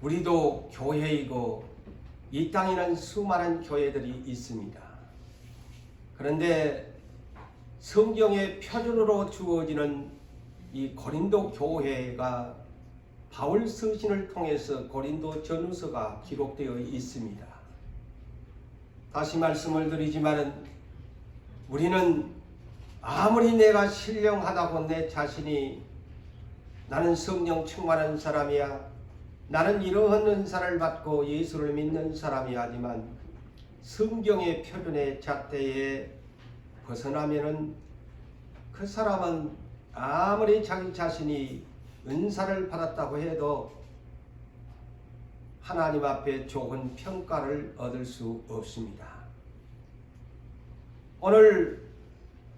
우리도 교회이고 이 땅에는 수많은 교회들이 있습니다. 그런데 성경의 표준으로 주어지는 이 고린도 교회가 바울 서신을 통해서 고린도 전후서가 기록되어 있습니다. 다시 말씀을 드리지만은 우리는 아무리 내가 신령하다고 내 자신이 나는 성령 충만한 사람이야, 나는 이러한 은사를 받고 예수를 믿는 사람이 하지만 성경의 표준의 잣대에 벗어나면은 그 사람은 아무리 자기 자신이 은사를 받았다고 해도 하나님 앞에 좋은 평가를 얻을 수 없습니다. 오늘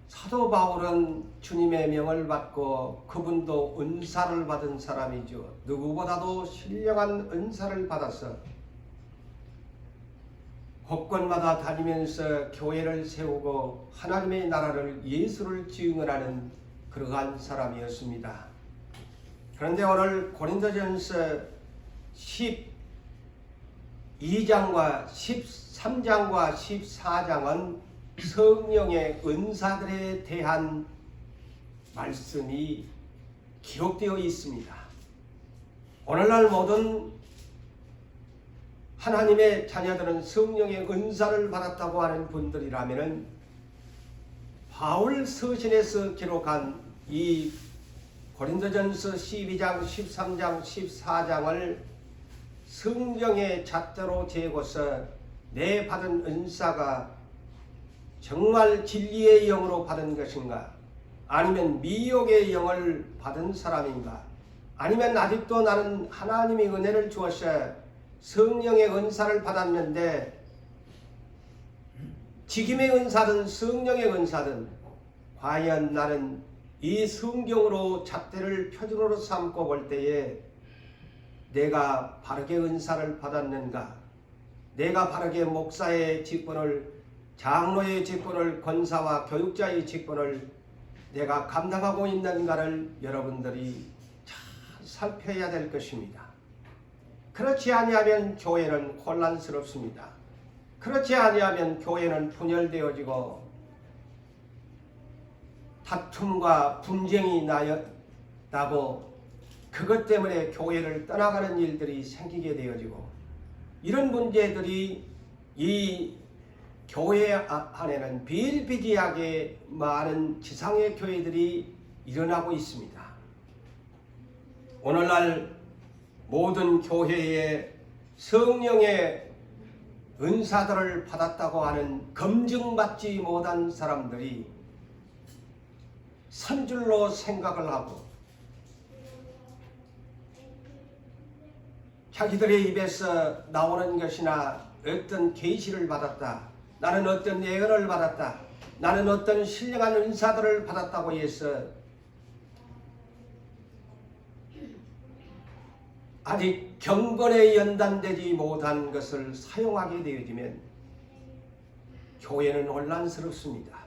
사도 바울은 주님의 명을 받고 그분도 은사를 받은 사람이죠. 누구보다도 신령한 은사를 받아서 곳곳마다 다니면서 교회를 세우고 하나님의 나라를 예수를 증언하는 그러한 사람이었습니다. 그런데 오늘 고린도전서 12장과 13장과 14장은 성령의 은사들에 대한 말씀이 기록되어 있습니다. 오늘날 모든 하나님의 자녀들은 성령의 은사를 받았다고 하는 분들이라면 바울 서신에서 기록한 이 고린도전서 12장, 13장, 14장을 성경의 잣대로 재고서 내 받은 은사가 정말 진리의 영으로 받은 것인가? 아니면 미혹의 영을 받은 사람인가? 아니면 아직도 나는 하나님의 은혜를 주어서 성령의 은사를 받았는데 직임의 은사든 성령의 은사든 과연 나는 이 성경으로 잣대를 표준으로 삼고 볼 때에 내가 바르게 은사를 받았는가? 내가 바르게 목사의 직분을, 장로의 직분을, 권사와 교육자의 직분을 내가 감당하고 있는가를 여러분들이 잘 살펴야 될 것입니다. 그렇지 아니하면 교회는 혼란스럽습니다. 그렇지 아니하면 교회는 분열되어지고 다툼과 분쟁이 나고 그것 때문에 교회를 떠나가는 일들이 생기게 되어지고 이런 문제들이 이 교회 안에는 비일비재하게 많은 지상의 교회들이 일어나고 있습니다. 오늘날 모든 교회에 성령의 은사들을 받았다고 하는 검증받지 못한 사람들이 선줄로 생각을 하고 자기들의 입에서 나오는 것이나 어떤 계시를 받았다, 나는 어떤 예언을 받았다, 나는 어떤 신령한 은사들을 받았다고 해서 아직 경건에 연단되지 못한 것을 사용하게 되어지면 교회는 혼란스럽습니다.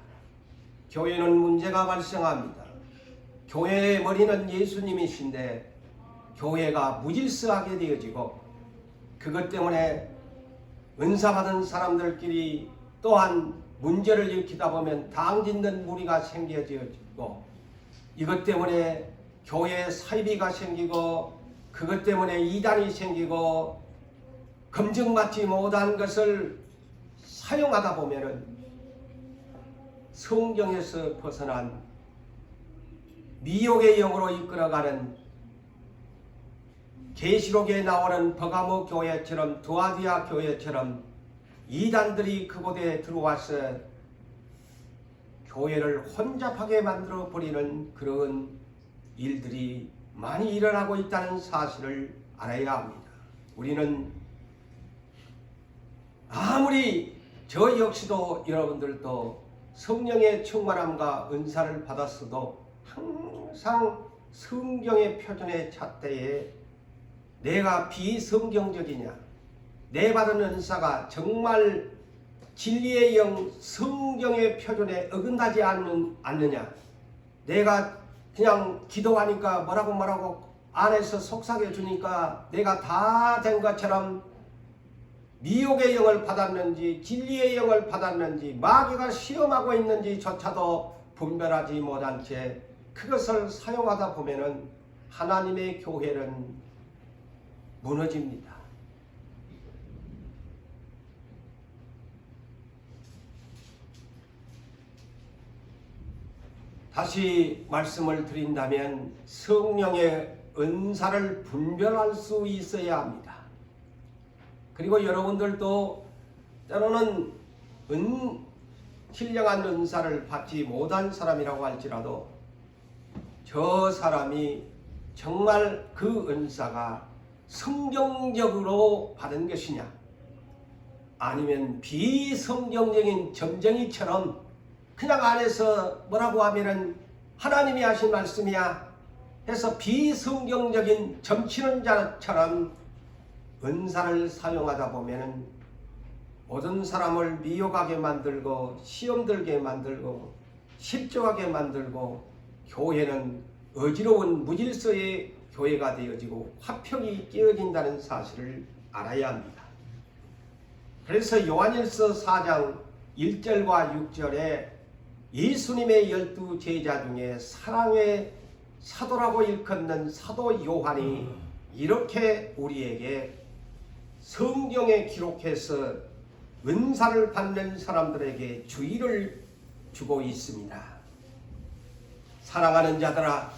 교회는 문제가 발생합니다. 교회의 머리는 예수님이신데 교회가 무질서하게 되어지고 그것 때문에 은사받은 사람들끼리 또한 문제를 일으키다 보면 당짓는 무리가 생겨지고 이것 때문에 교회에 사이비가 생기고 그것 때문에 이단이 생기고 검증받지 못한 것을 사용하다 보면은 성경에서 벗어난 미혹의 영으로 이끌어가는 계시록에 나오는 버가모 교회처럼 두아디아 교회처럼 이단들이 그곳에 들어와서 교회를 혼잡하게 만들어 버리는 그런 일들이 많이 일어나고 있다는 사실을 알아야 합니다. 우리는 아무리 저 역시도 여러분들도 성령의 충만함과 은사를 받았어도 항상 성경의 표준의 잣대에 내가 비성경적이냐, 내 받은 은사가 정말 진리의 영 성경의 표준에 어긋나지 않느냐, 내가 그냥 기도하니까 뭐라고 안에서 속삭여 주니까 내가 다 된 것처럼 미혹의 영을 받았는지 진리의 영을 받았는지 마귀가 시험하고 있는지조차도 분별하지 못한 채 그것을 사용하다 보면은 하나님의 교회는 무너집니다. 다시 말씀을 드린다면 성령의 은사를 분별할 수 있어야 합니다. 그리고 여러분들도 때로는 신령한 은사를 받지 못한 사람이라고 할지라도 저 사람이 정말 그 은사가 성경적으로 받은 것이냐 아니면 비성경적인 점쟁이처럼 그냥 안에서 뭐라고 하면은 하나님이 하신 말씀이야 해서 비성경적인 점치는 자처럼 은사를 사용하다 보면은 모든 사람을 미혹하게 만들고 시험 들게 만들고 실족하게 만들고 교회는 어지러운 무질서의 교회가 되어지고 화평이 깨어진다는 사실을 알아야 합니다. 그래서 요한일서 4장 1절과 6절에 예수님의 12 제자 중에 사랑의 사도라고 일컫는 사도 요한이 이렇게 우리에게 성경에 기록해서 은사를 받는 사람들에게 주의를 주고 있습니다. 사랑하는 자들아,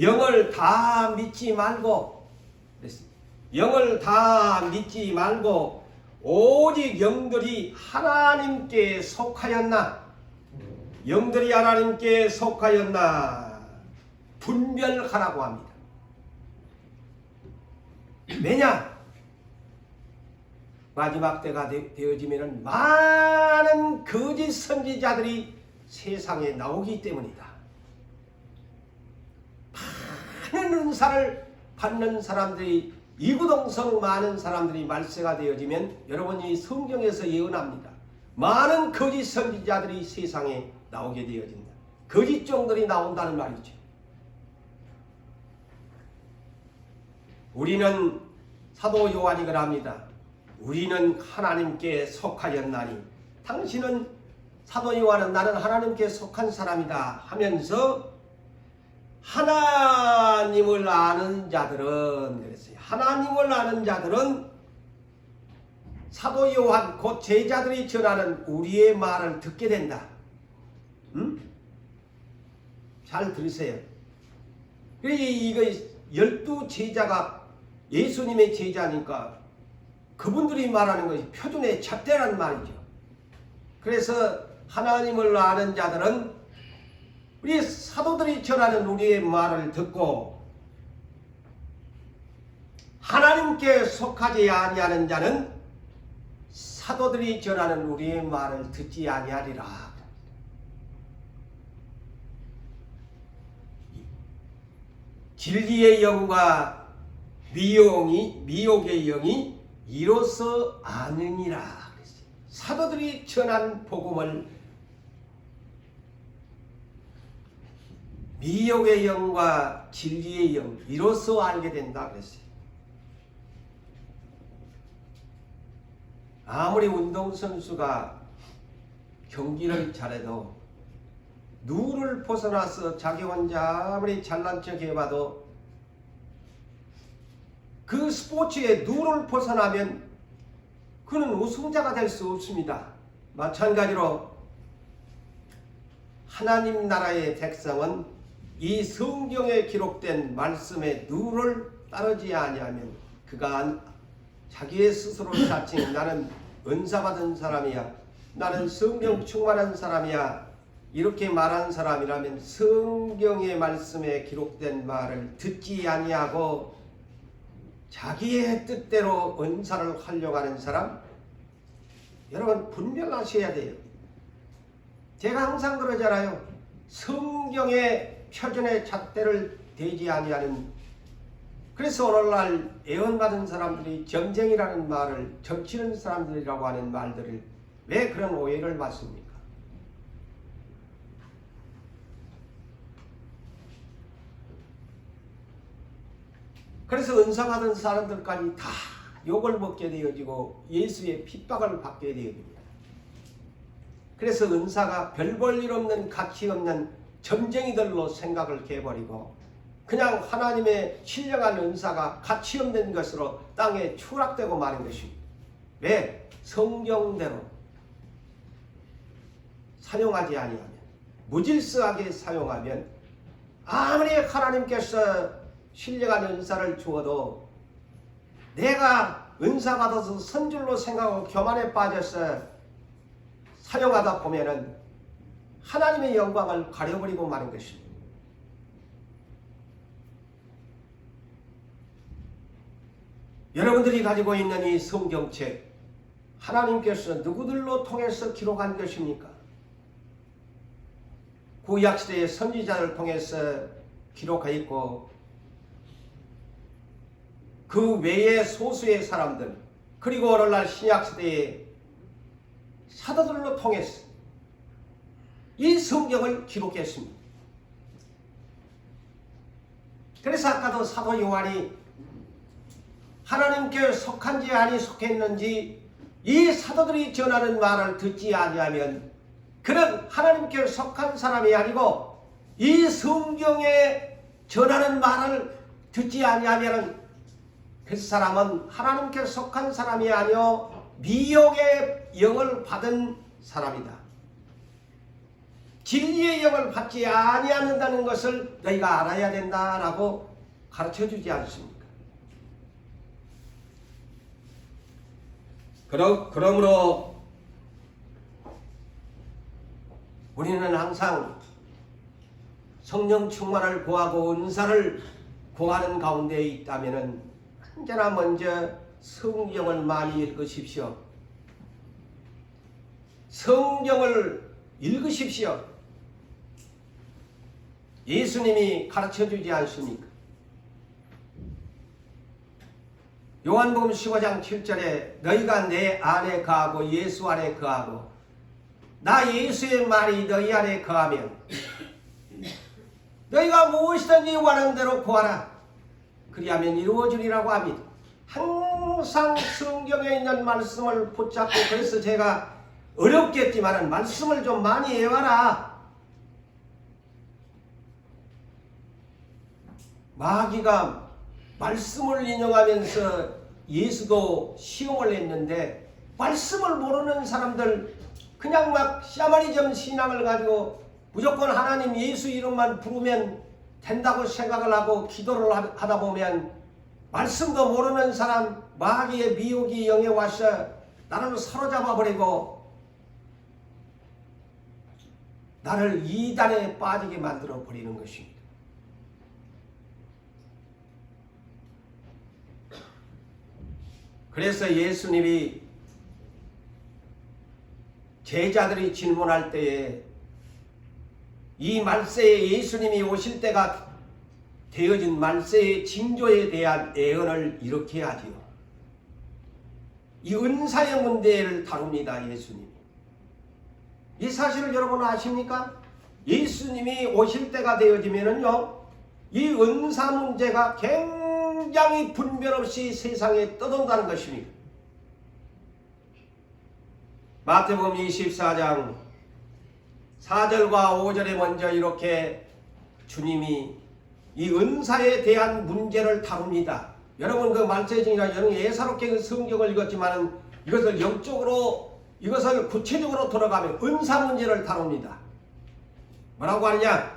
영을 다 믿지 말고 영을 다 믿지 말고 오직 영들이 하나님께 속하였나 영들이 하나님께 속하였나 분별하라고 합니다. 왜냐? 마지막 때가 되어지면 많은 거짓 선지자들이 세상에 나오기 때문이다. 많은 은사를 받는 사람들이 이구동성 많은 사람들이 말세가 되어지면 여러분이 성경에서 예언합니다. 많은 거짓 선지자들이 세상에 나오게 되어진다. 거짓 종들이 나온다는 말이죠. 우리는 사도 요한이 그럽니다. 우리는 하나님께 속하였나니 당신은 사도 요한은 나는 하나님께 속한 사람이다 하면서 하나님을 아는 자들은 그랬어요. 하나님을 아는 자들은 사도 요한 곧 제자들이 전하는 우리의 말을 듣게 된다. 잘 들으세요. 이거 12 제자가 예수님의 제자니까 그분들이 말하는 것이 표준의 잣대란 말이죠. 그래서 하나님을 아는 자들은 우리 사도들이 전하는 우리의 말을 듣고 하나님께 속하지 아니하는 자는 사도들이 전하는 우리의 말을 듣지 아니하리라. 진리의 영과 미혹의 영이 이로써 아느니라. 사도들이 전한 복음을 미혹의 영과 진리의 영 이로써 알게 된다 그랬어요. 아무리 운동선수가 경기를 잘해도 누를 벗어나서 자기 혼자 아무리 잘난 척 해봐도 그 스포츠에 누를 벗어나면 그는 우승자가 될 수 없습니다. 마찬가지로 하나님 나라의 백성은 이 성경에 기록된 말씀의 누를 따르지 아니하면 그가 자기의 스스로 자칭 나는 은사받은 사람이야, 나는 성경 충만한 사람이야 이렇게 말한 사람이라면 성경의 말씀에 기록된 말을 듣지 아니하고 자기의 뜻대로 은사를 하려고 하는 사람, 여러분 분별하셔야 돼요. 제가 항상 그러잖아요. 성경의 표준의 잣대를 대지 아니하는, 그래서 오늘날 애원받은 사람들이 점쟁이라는 말을 점치는 사람들이라고 하는 말들을 왜 그런 오해를 받습니까? 그래서 은사 받은 사람들까지 다 욕을 먹게 되어지고 예수의 핍박을 받게 되어집니다. 그래서 은사가 별 볼 일 없는 가치 없는 점쟁이들로 생각을 해버리고 그냥 하나님의 신령한 은사가 가치 없는 것으로 땅에 추락되고 마는 것입니다. 왜? 성경대로 사용하지 아니하면, 무질서하게 사용하면 아무리 하나님께서 신령한 은사를 주어도 내가 은사 받아서 선줄로 생각하고 교만에 빠져서 사용하다 보면은 하나님의 영광을 가려버리고 마는 것입니다. 여러분들이 가지고 있는 이 성경책, 하나님께서 누구들로 통해서 기록한 것입니까? 구약시대의 선지자를 통해서 기록하였고 그 외의 소수의 사람들, 그리고 오늘날 신약시대의 사도들로 통해서 이 성경을 기록했습니다. 그래서 아까도 사도 요한이 하나님께 속한지 아니 속했는지 이 사도들이 전하는 말을 듣지 아니하면 그는 하나님께 속한 사람이 아니고 이 성경에 전하는 말을 듣지 아니하면 그 사람은 하나님께 속한 사람이 아니요 미혹의 영을 받은 사람이다. 진리의 영을 받지 아니하는다는 것을 너희가 알아야 된다라고 가르쳐주지 않습니까? 그러므로 우리는 항상 성령 충만을 구하고 은사를 구하는 가운데 있다면 언제나 먼저 성경을 많이 읽으십시오. 성경을 읽으십시오. 예수님이 가르쳐주지 않습니까? 요한복음 15장 7절에 너희가 내 안에 거하고 예수 안에 거하고 나 예수의 말이 너희 안에 거하면 너희가 무엇이든지 원하는 대로 구하라. 그리하면 이루어지리라고 합니다. 항상 성경에 있는 말씀을 붙잡고, 그래서 제가 어렵겠지만 말씀을 좀 많이 해와라. 마귀가 말씀을 인용하면서 예수도 시험을 했는데 말씀을 모르는 사람들 그냥 막 샤머니즘 신앙을 가지고 무조건 하나님 예수 이름만 부르면 된다고 생각을 하고 기도를 하다 보면 말씀도 모르는 사람 마귀의 미혹이 영에 와서 나를 사로잡아 버리고 나를 이단에 빠지게 만들어 버리는 것입니다. 그래서 예수님이 제자들이 질문할 때에 이 말세에 예수님이 오실 때가 되어진 말세의 징조에 대한 예언을 이렇게 하지요. 이 은사의 문제를 다룹니다. 예수님이. 이 사실을 여러분 아십니까? 예수님이 오실 때가 되어지면은요, 이 은사 문제가 굉장히 분별 없이 세상에 떠돈다는 것입니다. 마태복음 24장 4절과 5절에 먼저 이렇게 주님이 이 은사에 대한 문제를 다룹니다. 여러분 그 말세증이나 여러분 예사롭게 그 성경을 읽었지만 이것을 영적으로 이것을 구체적으로 돌아가면 은사 문제를 다룹니다. 뭐라고 하느냐?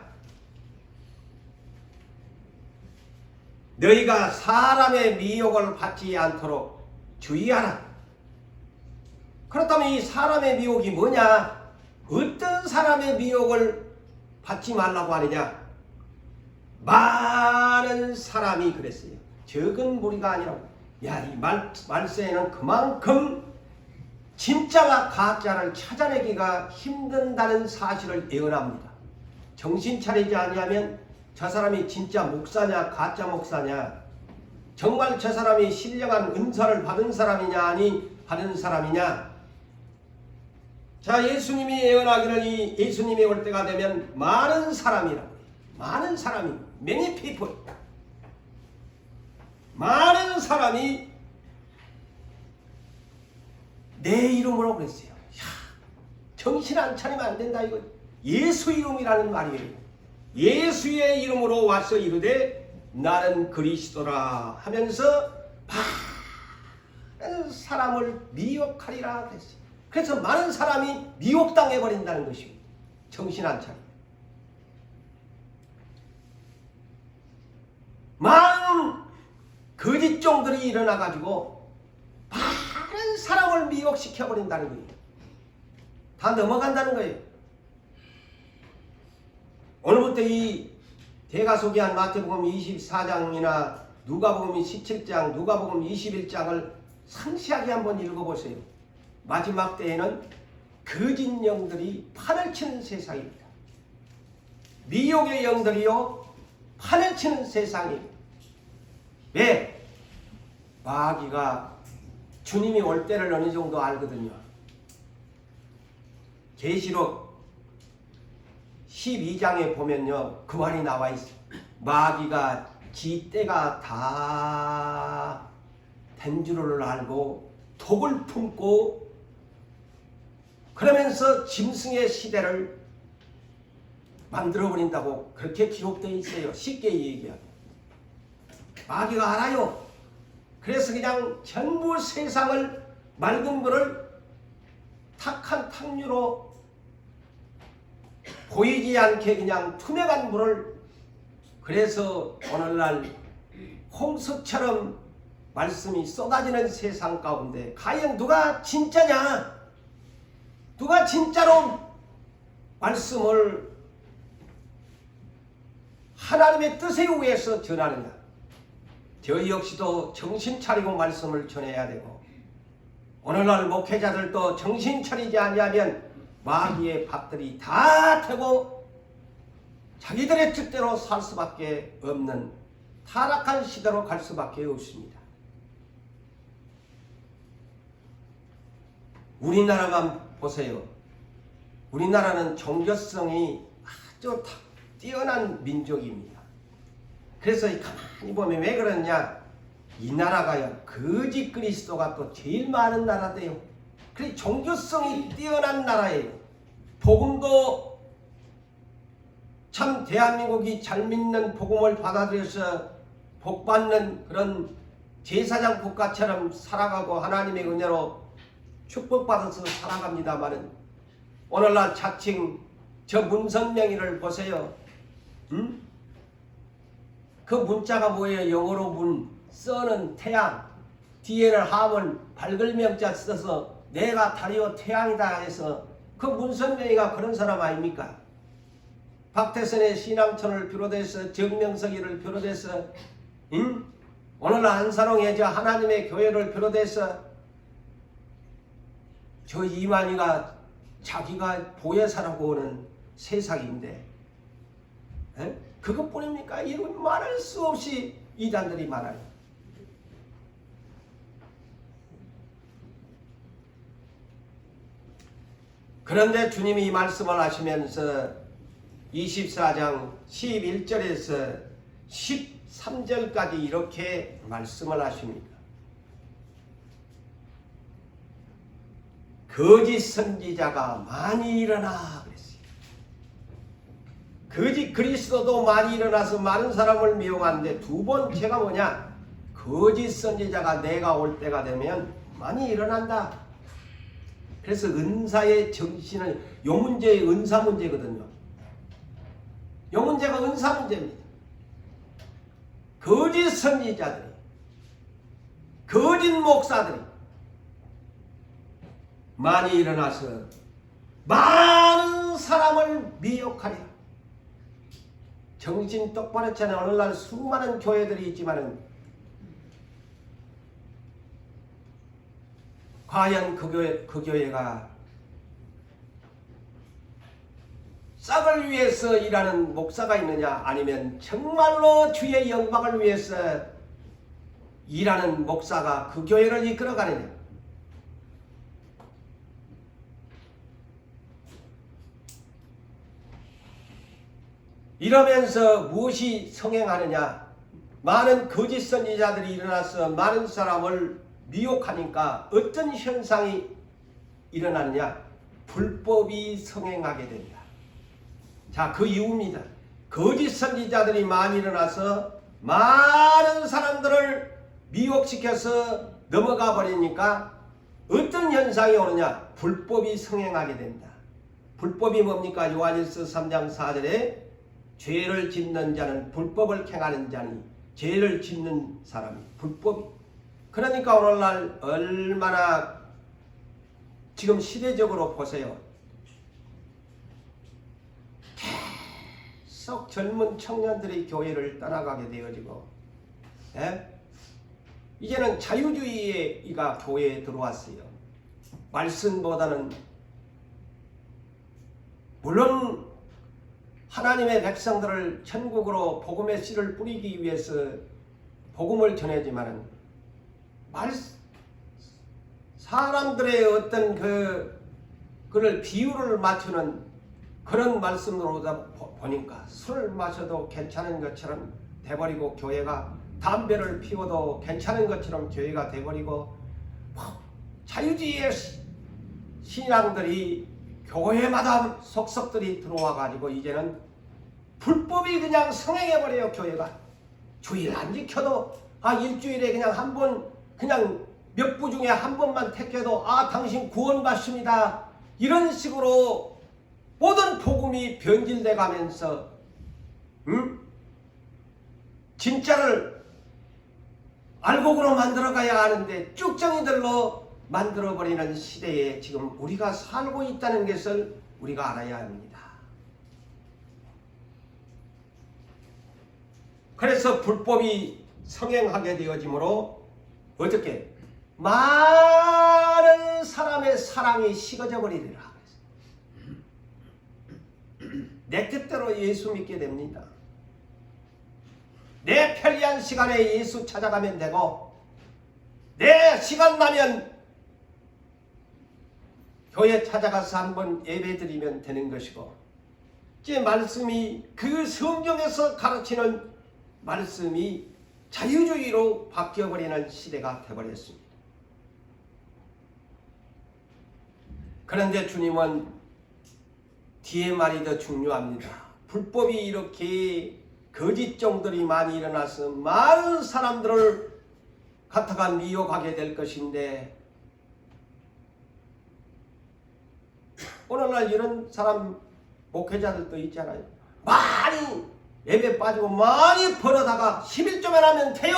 너희가 사람의 미혹을 받지 않도록 주의하라. 그렇다면 이 사람의 미혹이 뭐냐? 어떤 사람의 미혹을 받지 말라고 하느냐? 많은 사람이 그랬어요. 적은 무리가 아니라, 야, 이 말세에는 그만큼 진짜와 가짜를 찾아내기가 힘든다는 사실을 예언합니다. 정신 차리지 아니하면 저 사람이 진짜 목사냐 가짜 목사냐, 정말 저 사람이 신령한 은사를 받은 사람이냐 아니 받은 사람이냐. 자, 예수님이 예언하기를 이 예수님이 올 때가 되면 많은 사람이라고 해요. 많은 사람이 many people. 많은 사람이 내 이름으로 그랬어요. 야, 정신 안 차리면 안 된다 이거. 예수 이름이라는 말이에요. 예수의 이름으로 와서 이르되 나는 그리스도라 하면서 많은 사람을 미혹하리라 그랬어요. 그래서 많은 사람이 미혹당해 버린다는 것입니다. 정신 안 차리면. 많은 거짓종들이 일어나가지고 많은 사람을 미혹시켜버린다는 거예요. 다 넘어간다는 거예요. 오늘부터 이 제가 소개한 마태복음 24장이나 누가복음 17장, 누가복음 21장을 상세하게 한번 읽어보세요. 마지막 때에는 거짓 영들이 판을 치는 세상입니다. 미혹의 영들이요 판을 치는 세상입니다. 왜? 마귀가 주님이 올 때를 어느 정도 알거든요. 계시록 12장에 보면요 그 말이 나와 있어요. 마귀가 지 때가 다 된 줄을 알고 독을 품고 그러면서 짐승의 시대를 만들어버린다고 그렇게 기록되어 있어요. 쉽게 얘기하면 마귀가 알아요. 그래서 그냥 전부 세상을 맑은 물을 탁한 탕류로 보이지 않게 그냥 투명한 물을 그래서 오늘날 홍수처럼 말씀이 쏟아지는 세상 가운데 과연 누가 진짜냐? 누가 진짜로 말씀을 하나님의 뜻에 의해서 전하느냐? 저희 역시도 정신 차리고 말씀을 전해야 되고 오늘날 목회자들도 정신 차리지 않으면 마귀의 밥들이 다 되고 자기들의 뜻대로 살 수밖에 없는 타락한 시대로 갈 수밖에 없습니다. 우리나라만 보세요. 우리나라는 종교성이 아주 뛰어난 민족입니다. 그래서 가만히 보면 왜 그러냐? 이 나라가요 거짓 그리스도가 또 제일 많은 나라대요. 그래 종교성이 뛰어난 나라예요. 복음도 참 대한민국이 잘 믿는 복음을 받아들여서 복받는 그런 제사장 국가처럼 살아가고 하나님의 은혜로 축복받아서 살아갑니다마는 오늘날 자칭 저 문선명이를 보세요. 그 문자가 뭐예요? 영어로 문, 써는 태양, 뒤에는 함을 밝을 명자 써서 내가 다리오 태양이다 해서 그 문선명이가 그런 사람 아닙니까? 박태선의 신앙촌을 비롯해서 정명석이를 비롯해서 오늘 안사롱의 저 하나님의 교회를 비롯해서 저 이만희가 자기가 보혜사라고 하는 세상인데 그것뿐입니까? 이런 말할 수 없이 이단들이 많아요. 그런데 주님이 이 말씀을 하시면서 24장 11절에서 13절까지 이렇게 말씀을 하십니다. 거짓 선지자가 많이 일어나 그랬어요. 거짓 그리스도도 많이 일어나서 많은 사람을 미혹하는데 두 번째가 뭐냐? 거짓 선지자가 내가 올 때가 되면 많이 일어난다. 그래서 은사의 정신을 요 문제의 은사 문제거든요. 요 문제가 은사 문제입니다. 거짓 선지자들이 거짓 목사들이 많이 일어나서 많은 사람을 미혹하리라. 정신 똑바로 차는 오늘날 수많은 교회들이 있지만은 과연 그 교회가 싹을 위해서 일하는 목사가 있느냐 아니면 정말로 주의 영광을 위해서 일하는 목사가 그 교회를 이끌어가느냐. 이러면서 무엇이 성행하느냐? 많은 거짓 선지자들이 일어나서 많은 사람을 미혹하니까 어떤 현상이 일어나느냐? 불법이 성행하게 된다. 자, 그 이유입니다. 거짓 선지자들이 많이 일어나서 많은 사람들을 미혹시켜서 넘어가 버리니까 어떤 현상이 오느냐? 불법이 성행하게 된다. 불법이 뭡니까? 요한일서 3장 4절에 죄를 짓는 자는 불법을 행하는 자니 죄를 짓는 사람이 불법이. 그러니까 오늘날 얼마나 지금 시대적으로 보세요. 계속 젊은 청년들이 교회를 떠나가게 되어지고, 이제는 자유주의가 교회에 들어왔어요. 말씀보다는 물론 하나님의 백성들을 천국으로 복음의 씨를 뿌리기 위해서 복음을 전하지만은 사람들의 어떤 그를 비율을 맞추는 그런 말씀으로 보니까 술 마셔도 괜찮은 것처럼 돼버리고, 교회가 담배를 피워도 괜찮은 것처럼 교회가 돼버리고, 자유주의의 신앙들이 교회마다 속속들이 들어와 가지고 이제는 불법이 그냥 성행해버려요. 교회가 주일 안 지켜도 일주일에 그냥 한 번, 그냥 몇 부 중에 한 번만 택해도 당신 구원받습니다, 이런 식으로 모든 복음이 변질돼 가면서 진짜를 알곡으로 만들어 가야 하는데 쭉정이들로 만들어버리는 시대에 지금 우리가 살고 있다는 것을 우리가 알아야 합니다. 그래서 불법이 성행하게 되어지므로 어떻게? 많은 사람의 사랑이 식어져 버리리라. 내 뜻대로 예수 믿게 됩니다. 내 편리한 시간에 예수 찾아가면 되고, 내 시간 나면 교회 찾아가서 한번 예배 드리면 되는 것이고, 제 말씀이 그 성경에서 가르치는 말씀이 자유주의로 바뀌어버리는 시대가 되어버렸습니다. 그런데 주님은 뒤에 말이 더 중요합니다. 불법이 이렇게 거짓종들이 많이 일어나서 많은 사람들을 갖다가 미혹하게 될 것인데, 오늘날 이런 사람 목회자들도 있잖아요. 많이 예배 빠지고 많이 벌어다가 11조만 하면 돼요.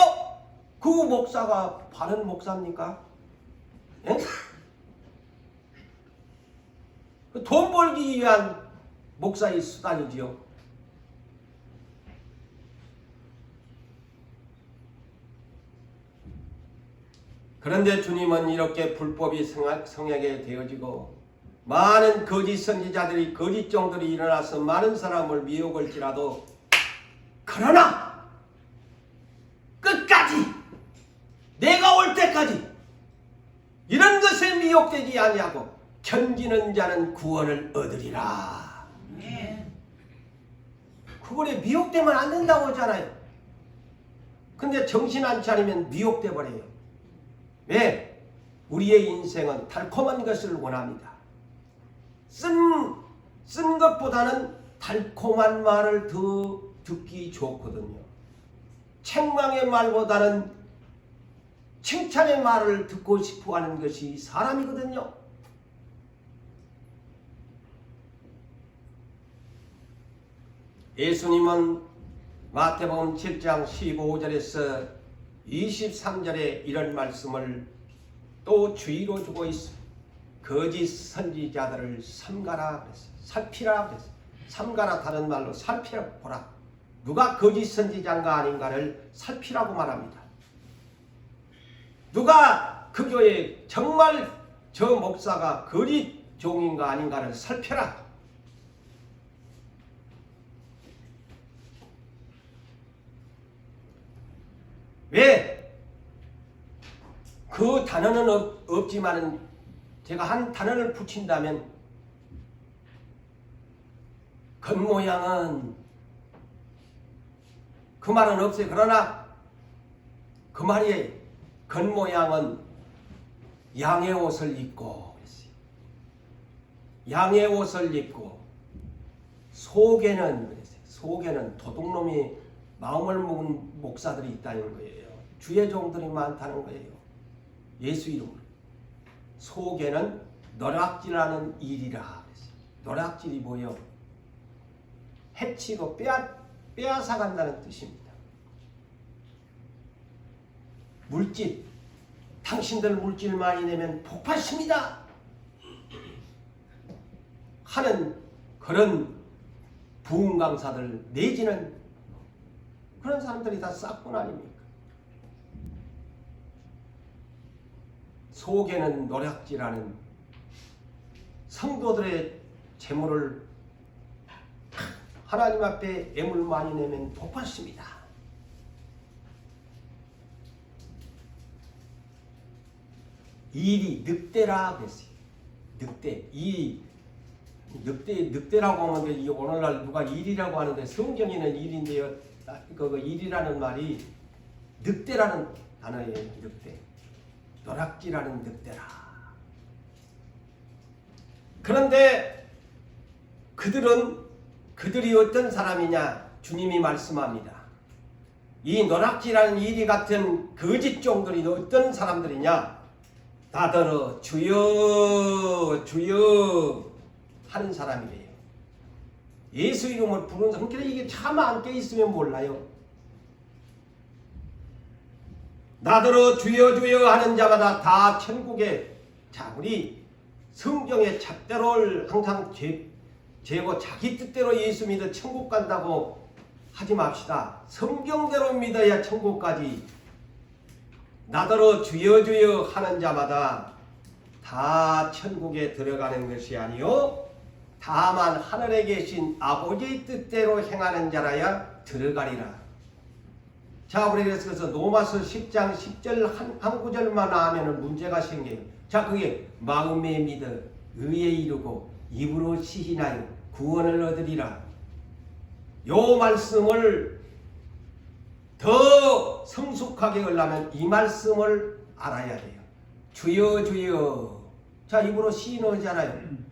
그 목사가 바른 목사입니까? 예? 돈 벌기 위한 목사의 수단이지요. 그런데 주님은 이렇게 불법이 성하게 되어지고 많은 거짓 선지자들이, 거짓종들이 일어나서 많은 사람을 미혹을지라도, 그러나 끝까지 내가 올 때까지 이런 것에 미혹되지 아니하고 견디는 자는 구원을 얻으리라. 그거에 미혹되면 안 된다고 하잖아요. 근데 정신 안 차리면 미혹돼 버려요. 왜? 우리의 인생은 달콤한 것을 원합니다. 쓴 것보다는 달콤한 말을 더 듣기 좋거든요. 책망의 말보다는 칭찬의 말을 듣고 싶어 하는 것이 사람이거든요. 예수님은 마태복음 7장 15절에서 23절에 이런 말씀을 또 주의로 주고 있습니다. 거짓 선지자들을 삼가라 그랬어요. 살피라 그랬어요. 삼가라, 다른 말로 살피라, 보라. 누가 거짓 선지자인가 아닌가를 살피라고 말합니다. 누가 그 교회에 정말 저 목사가 거짓 종인가 아닌가를 살펴라. 왜? 그 단어는 없지만은 제가 한 단어를 붙인다면 겉모양은 그 말은 없어요. 그러나 그 말이 겉모양은 양의 옷을 입고 그랬어요. 양의 옷을 입고 속에는 그랬어요. 속에는 도둑놈이 마음을 먹은 목사들이 있다는 거예요. 주의 종들이 많다는 거예요. 예수 이름으로. 속에는 노략질하는 일이라 그랬어요. 노략질이 뭐예요? 해치고 빼앗아 간다는 뜻입니다. 물질, 당신들 물질 많이 내면 복 받습니다 하는 그런 부흥 강사들 내지는 그런 사람들이 다 싹군 아닙니까? 속에는 노략질하는 성도들의 재물을 하나님 앞에 애물 많이 내면 복 받습니다. 일이 늑대라 그랬어요. 늑대. 늑대라고 하는데 오늘날 누가 일이라고 하는데 성경에는 일인데요. 그 일이라는 말이 늑대라는 단어예요. 늑대. 노략질하는 늑대라. 그런데 그들이 어떤 사람이냐? 주님이 말씀합니다. 이 노략질하는 일이 같은 거짓 종들이 어떤 사람들이냐? 다들어 주여 주여 하는 사람이래요. 예수 이름을 부르는 사람. 이게 참 안 깨있으면 몰라요. 나더러 주여 주여 하는 자마다 다 천국에. 자, 우리 성경의 잣대로를 항상 재고 자기 뜻대로 예수 믿어 천국 간다고 하지 맙시다. 성경대로 믿어야 천국까지. 나더러 주여 주여 하는 자마다 다 천국에 들어가는 것이 아니요 다만 하늘에 계신 아버지의 뜻대로 행하는 자라야 들어가리라. 자, 우리 그래서 로마서 10장 10절 한 구절만 하면은 문제가 생겨요. 자, 그게 마음에 믿어 의에 이르고 입으로 시인하여 구원을 얻으리라. 요 말씀을 더 성숙하게 하려면 이 말씀을 알아야 돼요. 주여 주여. 자, 입으로 시인하잖아요.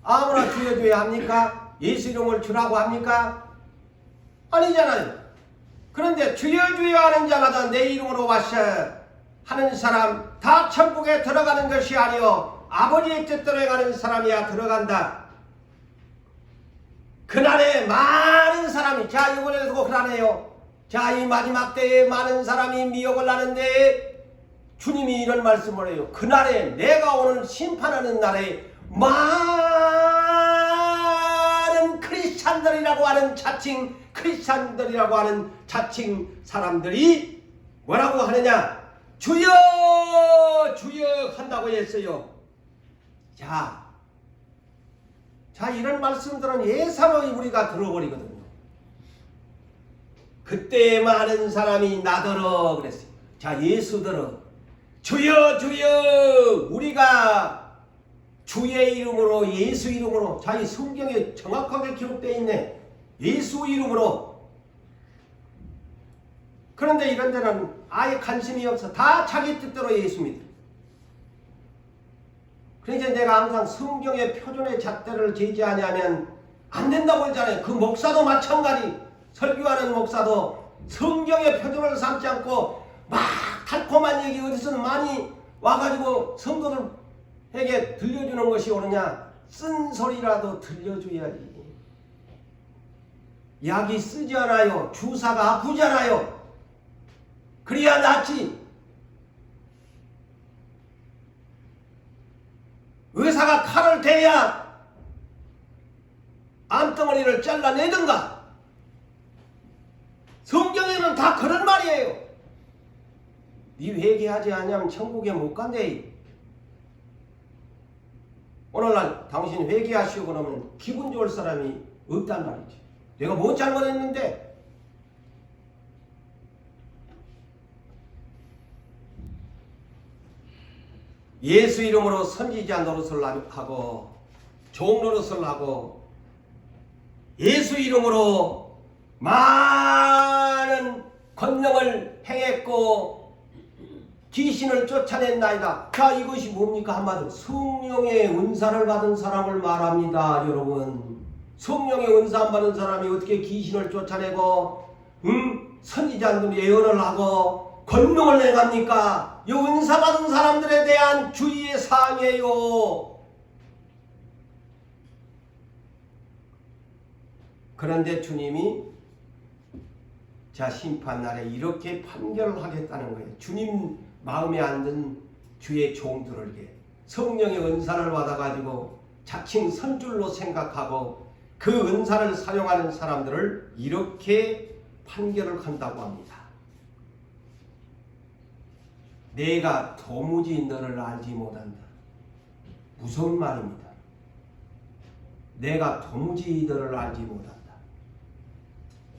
아무나 주여 주여 합니까? 예수 이름을 주라고 합니까? 아니잖아요. 그런데 주여 주여 하는 자마다 내 이름으로 와서 하는 사람 다 천국에 들어가는 것이 아니요 아버지의 뜻대로 행하는 사람이야 들어간다. 그날에 많은 사람이, 자, 이번에도 그러네요. 자, 이 마지막 때에 많은 사람이 미혹을 하는데 주님이 이런 말씀을 해요. 그날에 내가 오늘 심판하는 날에 많은 크리스찬들이라고 하는 자칭 크리스찬들이라고 하는 자칭 사람들이 뭐라고 하느냐? 주여 주여 한다고 했어요. 자, 이런 말씀들은 예사로 우리가 들어버리거든요. 그때 많은 사람이 나더러 그랬어요. 자, 예수더러 주여 주여. 우리가 주의 이름으로 예수 이름으로. 자, 이 성경에 정확하게 기록되어 있네. 예수 이름으로. 그런데 이런 데는 아예 관심이 없어. 다 자기 뜻대로 예수 믿어. 그러니까 내가 항상 성경의 표준의 잣대를 제지하냐면 안 된다고 했잖아요. 그 목사도 마찬가지. 설교하는 목사도 성경의 표준을 삼지 않고 막 달콤한 얘기 어디서 많이 와가지고 성도들에게 들려주는 것이 옳으냐? 쓴소리라도 들려줘야지. 약이 쓰지 않아요. 주사가 아프지 않아요. 그래야 낫지. 의사가 칼을 대야 암덩어리를 잘라내든가. 성경에는 다 그런 말이에요. 네 회개하지 않으면 천국에 못 간대. 오늘날 당신 회개하시고 그러면 기분 좋을 사람이 없단 말이지. 내가 뭐 잘못했는데. 예수 이름으로 선지자 노릇을 하고 종 노릇을 하고 예수 이름으로 많은 권능을 행했고 귀신을 쫓아냈나이다. 자, 이것이 뭡니까? 한마디로 성령의 은사를 받은 사람을 말합니다. 여러분, 성령의 은사 안 받은 사람이 어떻게 귀신을 쫓아내고 선지자들이 예언을 하고 권능을 행합니까? 이 은사 받은 사람들에 대한 주의의 사항이에요. 그런데 주님이 자, 심판날에 이렇게 판결을 하겠다는 거예요. 주님 마음에 안 든 주의 종들에게 성령의 은사를 받아가지고 자칭 선줄로 생각하고 그 은사를 사용하는 사람들을 이렇게 판결을 한다고 합니다. 내가 도무지 너를 알지 못한다. 무서운 말입니다. 내가 도무지 너를 알지 못한다.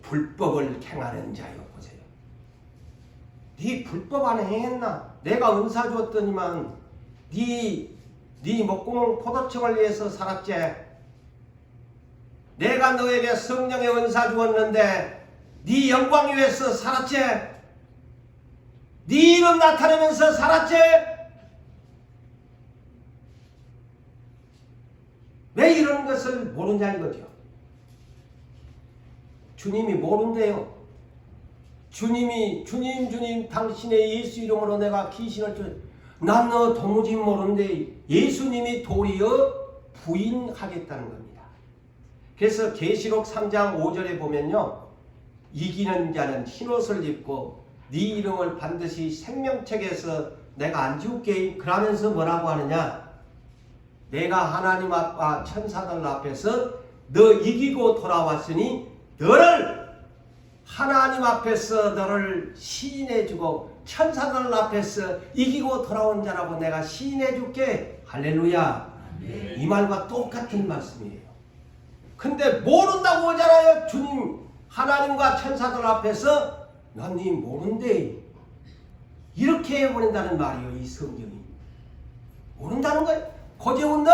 불법을 행하는 자여 보세요. 네 불법 안 행했나? 내가 은사 주었더니만 네 목구멍 포도청을 위해서 살았지. 내가 너에게 성령의 은사 주었는데 네 영광 위해서 살았지. 네 이름 나타내면서 살았지. 왜 이런 것을 모르냐 이거죠. 주님이 모른대요. 주님 당신의 예수 이름으로 내가 귀신을 난 너 도무지 모르는데 예수님이 도리어 부인하겠다는 겁니다. 그래서 계시록 3장 5절에 보면요, 이기는 자는 흰옷을 입고 네 이름을 반드시 생명책에서 내가 안 지울게. 그러면서 뭐라고 하느냐, 내가 하나님 앞과 천사들 앞에서 너 이기고 돌아왔으니 너를 하나님 앞에서 너를 시인해주고 천사들 앞에서 이기고 돌아온 자라고 내가 시인해줄게. 할렐루야. 이 말과 똑같은 말씀이에요. 근데 모른다고 하잖아요. 주님 하나님과 천사들 앞에서 난 네 모른대. 이렇게 해버린다는 말이에요. 이 성경이. 모른다는 거예요. 고재훈 너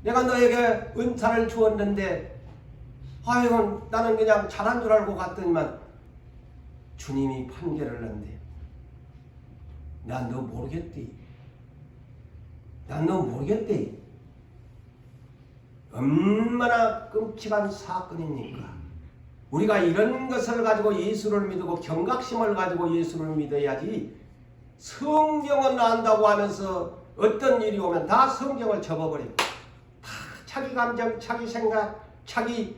내가 너에게 은사를 주었는데 아이고 나는 그냥 잘한 줄 알고 갔더니만 주님이 판결을 한대. 난 너 모르겠대. 난 너 모르겠대. 얼마나 끔찍한 사건입니까? 우리가 이런 것을 가지고 예수를 믿고 경각심을 가지고 예수를 믿어야지, 성경은 안다고 하면서 어떤 일이 오면 다 성경을 접어버리고 다 자기 감정, 자기 생각, 자기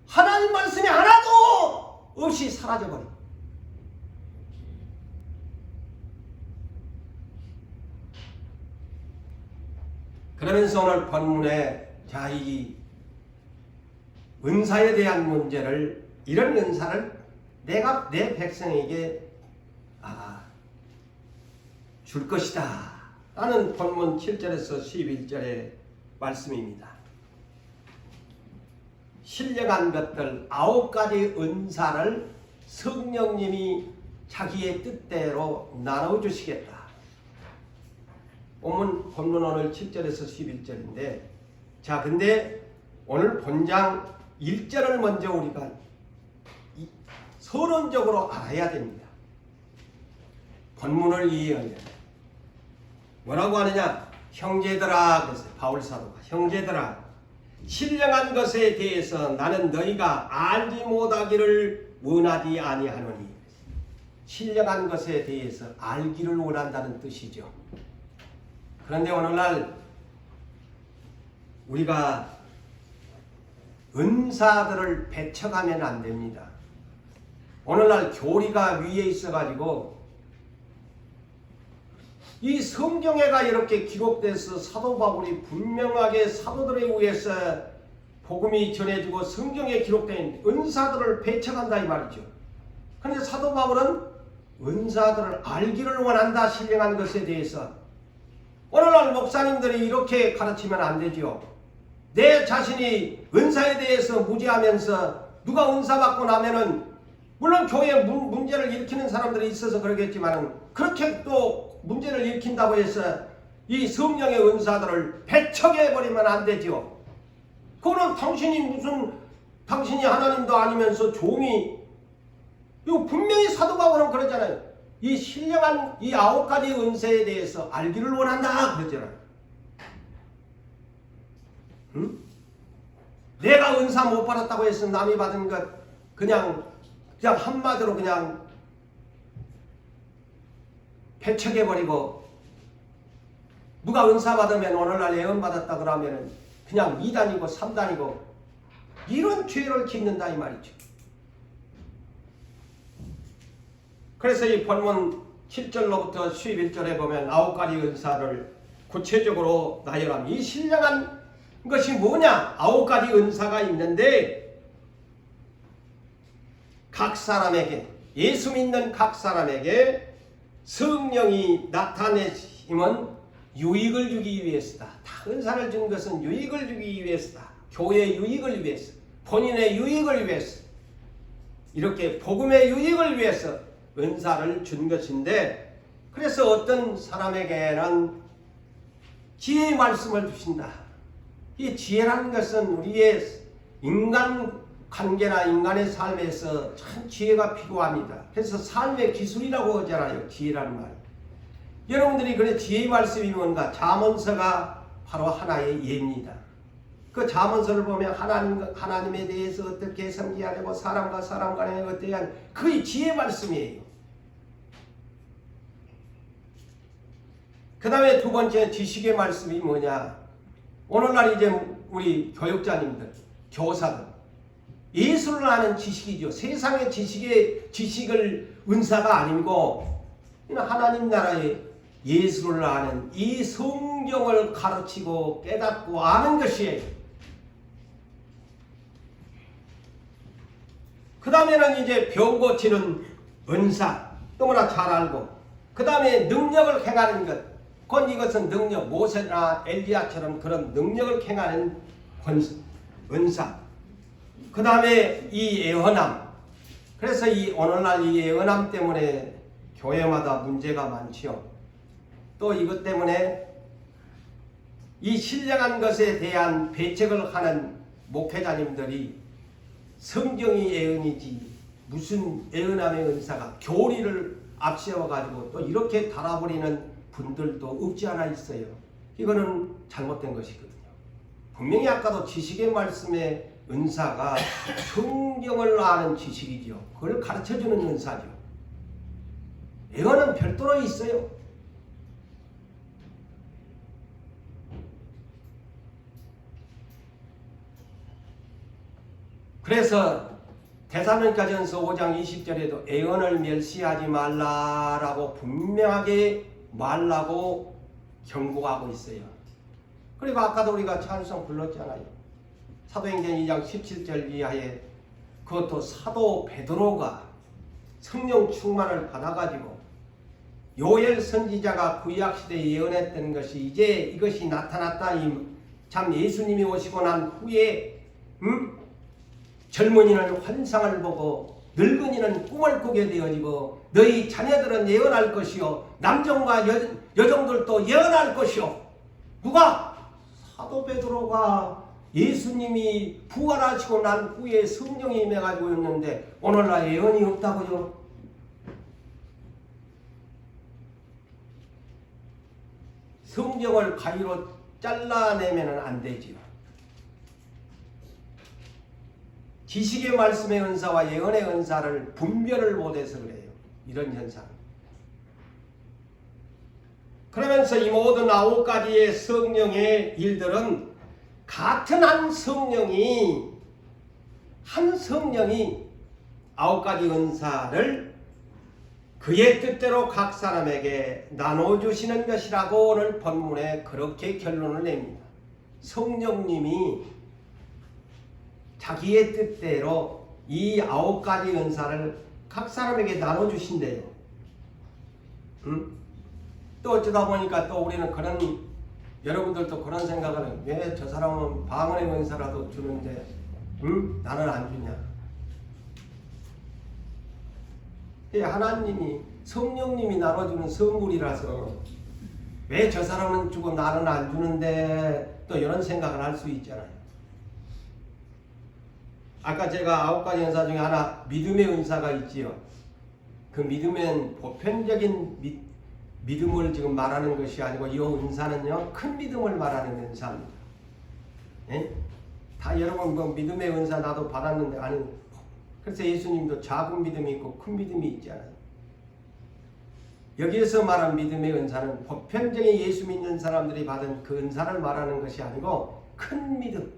하나님 말씀이 하나도 없이 사라져버려. 그러면서 오늘 본문에 자, 이 은사에 대한 문제를, 이런 은사를 내가 내 백성에게 줄 것이다 라는 본문 7절에서 11절의 말씀입니다. 신령한 것들 9가지 은사를 성령님이 자기의 뜻대로 나눠주시겠다. 본문 오늘 7절에서 11절인데, 자, 근데 오늘 본장 1절을 먼저 우리가 서론적으로 알아야 됩니다. 본문을 이해하려면 뭐라고 하느냐? 형제들아, 그래서 바울 사도가 형제들아, 신령한 것에 대해서 나는 너희가 알지 못하기를 원하지 아니하노니. 신령한 것에 대해서 알기를 원한다는 뜻이죠. 그런데 오늘날 우리가 은사들을 배척하면 안 됩니다. 오늘날 교리가 위에 있어가지고 이 성경에가 이렇게 기록돼서 사도 바울이 분명하게 사도들에 의해서 복음이 전해지고 성경에 기록된 은사들을 배척한다 이 말이죠. 그런데 사도 바울은 은사들을 알기를 원한다. 신령한 것에 대해서. 오늘날 목사님들이 이렇게 가르치면 안 되죠. 내 자신이 은사에 대해서 무지하면서 누가 은사 받고 나면은 물론 교회에 문제를 일으키는 사람들이 있어서 그러겠지만 그렇게 또 문제를 일으킨다고 해서 이 성령의 은사들을 배척해버리면 안 되죠. 그거는 당신이 하나님도 아니면서 종이 이거 분명히 사도 바울은 그러잖아요. 이 신령한 이 9가지 은사에 대해서 알기를 원한다 그러잖아요. 응? 내가 은사 못 받았다고 해서 남이 받은 것 그냥 한마디로 그냥 배척해버리고, 누가 은사 받으면 오늘날 예언 받았다 그러면 그냥 2단이고 3단이고 이런 죄를 짓는다 이 말이죠. 그래서 이 본문 7절로부터 11절에 보면 9가지 은사를 구체적으로 나열합니다. 이 신령한 것이 뭐냐? 9가지 은사가 있는데 각 사람에게, 예수 믿는 각 사람에게 성령이 나타내심은 유익을 주기 위해서다. 다 은사를 준 것은 유익을 주기 위해서다. 교회의 유익을 위해서, 본인의 유익을 위해서, 이렇게 복음의 유익을 위해서 은사를 준 것인데, 그래서 어떤 사람에게는 지혜의 말씀을 주신다. 이 지혜라는 것은 우리의 인간 관계나 인간의 삶에서 참 지혜가 필요합니다. 그래서 삶의 기술이라고 하잖아요. 지혜라는 말. 여러분들이 그래 지혜의 말씀이 뭔가? 잠언서가 바로 하나의 예입니다. 그 잠언서를 보면 하나님에 대해서 어떻게 섬겨야 되고 사람과 사람 간에 어떻게 하는, 그게 지혜의 말씀이에요. 그 다음에 두 번째 지식의 말씀이 뭐냐? 오늘날 이제 우리 교육자님들, 교사들, 예술을 아는 지식이죠. 세상의 지식을 은사가 아니고 하나님 나라의 예술을 아는, 이 성경을 가르치고 깨닫고 아는 것이에요. 그 다음에는 이제 병 고치는 은사, 너무나 잘 알고, 그 다음에 능력을 행하는 것, 곧 이것은 능력, 모세나 엘리야처럼 그런 능력을 행하는 은사. 그 다음에 이 예언함. 그래서 오늘날 이 예언함 때문에 교회마다 문제가 많지요. 또 이것 때문에 이 신령한 것에 대한 배척을 하는 목회자님들이 성경이 예언이지 무슨 예언함의 은사가, 교리를 앞세워가지고 또 이렇게 달아버리는 분들도 없지 않아 있어요. 이거는 잘못된 것이거든요. 분명히 아까도 지식의 말씀에 은사가 성경을 아는 지식이죠. 그걸 가르쳐주는 은사죠. 예언은 별도로 있어요. 그래서 데살로니가전서 5장 20절에도 예언을 멸시하지 말라라고 분명하게 말라고 경고하고 있어요. 그리고 아까도 우리가 찬송 불렀잖아요. 사도행전 2장 17절 이하에 그것도 사도 베드로가 성령 충만을 받아가지고 요엘 선지자가 구약시대에 예언했던 것이 이제 이것이 나타났다. 참 예수님이 오시고 난 후에 젊은이는 환상을 보고 늙은이는 꿈을 꾸게 되어지고 너희 자녀들은 예언할 것이요 남종과 여종들도 예언할 것이요. 누가? 사도 베드로가 예수님이 부활하시고 난 후에 성령이 임해가지고 있는데 오늘날 예언이 없다고요? 성경을 가위로 잘라내면 안 되지요. 지식의 말씀의 은사와 예언의 은사를 분별을 못해서 그래요. 이런 현상. 그러면서 이 모든 9가지의 성령의 일들은 같은 한 성령이 9가지 은사를 그의 뜻대로 각 사람에게 나눠주시는 것이라고 오늘 본문에 그렇게 결론을 냅니다. 성령님이 자기의 뜻대로 이 9가지 은사를 각 사람에게 나눠주신대요. 또 어쩌다 보니까 또 우리는 여러분들도 그런 생각을 해요. 왜 저 사람은 방언의 은사라도 주는데 나는 안 주냐. 하나님이 성령님이 나눠주는 선물이라서 왜 저 사람은 주고 나는 안 주는데 또 이런 생각을 할 수 있잖아요. 아까 제가 9가지 은사 중에 하나 믿음의 은사가 있지요. 그 믿음은 보편적인 믿음을 지금 말하는 것이 아니고 이 은사는요 큰 믿음을 말하는 은사입니다. 예? 다 여러분 뭐 믿음의 은사 나도 받았는데 아니 그래서 예수님도 작은 믿음이 있고 큰 믿음이 있잖아요. 여기에서 말한 믿음의 은사는 보편적인 예수 믿는 사람들이 받은 그 은사를 말하는 것이 아니고 큰 믿음,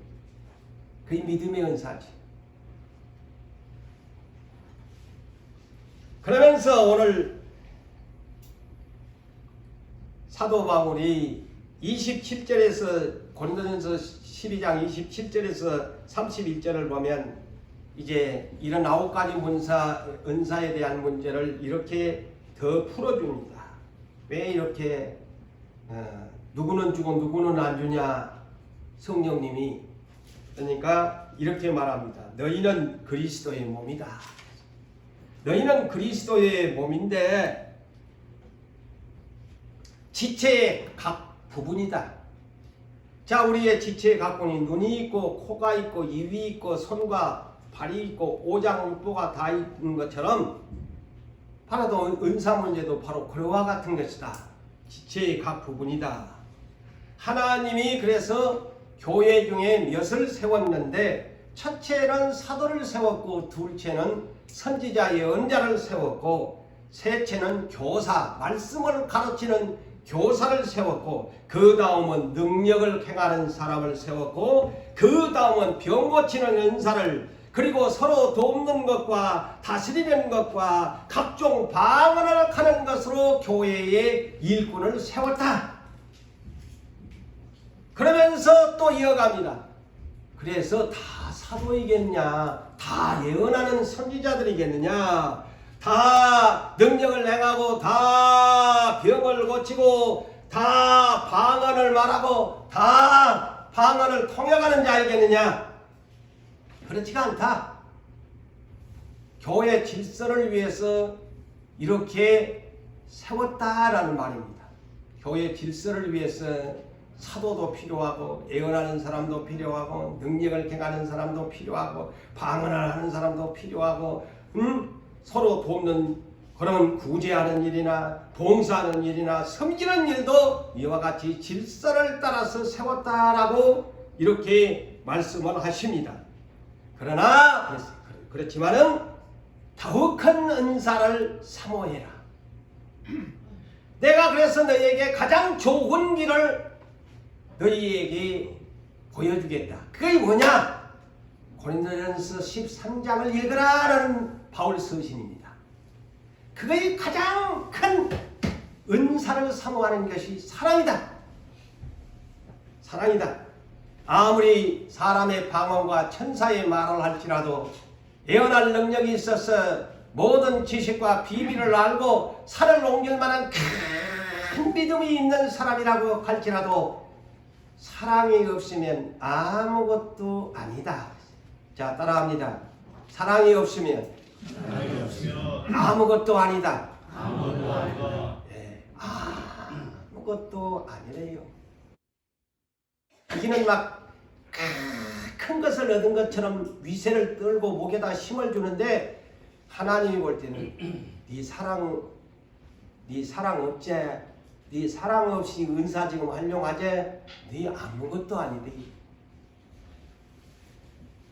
그게 믿음의 은사지. 그러면서 오늘 사도 바울이 27절에서 고린도전서 12장 27절에서 31절을 보면 이제 이런 9가지 은사에 대한 문제를 이렇게 더 풀어줍니다. 왜 이렇게 누구는 주고 누구는 안 주냐 성령님이 그러니까 이렇게 말합니다. 너희는 그리스도의 몸이다. 너희는 그리스도의 몸인데 지체의 각 부분이다. 자, 우리의 지체의 각 부분이 눈이 있고 코가 있고 입이 있고 손과 발이 있고 오장육부가 다 있는 것처럼 바로 은사 문제도 바로 그와 같은 것이다. 지체의 각 부분이다. 하나님이 그래서 교회 중에 몇을 세웠는데 첫째는 사도를 세웠고 둘째는 선지자 예언자를 세웠고 셋째는 교사 말씀을 가르치는 교사를 세웠고 그 다음은 능력을 행하는 사람을 세웠고 그 다음은 병 고치는 은사를 그리고 서로 돕는 것과 다스리는 것과 각종 방언을 하는 것으로 교회의 일꾼을 세웠다. 그러면서 또 이어갑니다. 그래서 다 사도이겠냐? 다 예언하는 선지자들이겠느냐? 다 능력을 행하고 다 병을 고치고 다 방언을 말하고 다 방언을 통역하는 자이겠느냐? 그렇지가 않다. 교회 질서를 위해서 이렇게 세웠다라는 말입니다. 교회 질서를 위해서 사도도 필요하고 예언하는 사람도 필요하고 능력을 행하는 사람도 필요하고 방언을 하는 사람도 필요하고 서로 돕는 그런 구제하는 일이나 봉사하는 일이나 섬기는 일도 이와 같이 질서를 따라서 세웠다라고 이렇게 말씀을 하십니다. 그러나 그렇지만은 더욱 큰 은사를 사모해라. 내가 그래서 너희에게 가장 좋은 길을 너희에게 보여주겠다. 그게 뭐냐? 고린도전서 13장을 읽으라라는 바울 서신입니다. 그게 가장 큰 은사를 사모하는 것이 사랑이다. 사랑이다. 아무리 사람의 방언과 천사의 말을 할지라도 예언할 능력이 있어서 모든 지식과 비밀을 알고 산을 옮길 만한 큰 믿음이 있는 사람이라고 할지라도 사랑이 없으면 아무것도 아니다. 자, 따라합니다. 사랑이 없으면 아무것도 아니다. 아무것도 아니다. 네, 아무것도 아니래요. 이기는 막 큰 것을 얻은 것처럼 위세를 떨고 목에다 힘을 주는데 하나님이 볼 때는 네 사랑 없제? 네 사랑 없이 은사 지금 활용하제? 네 아무것도 아니래.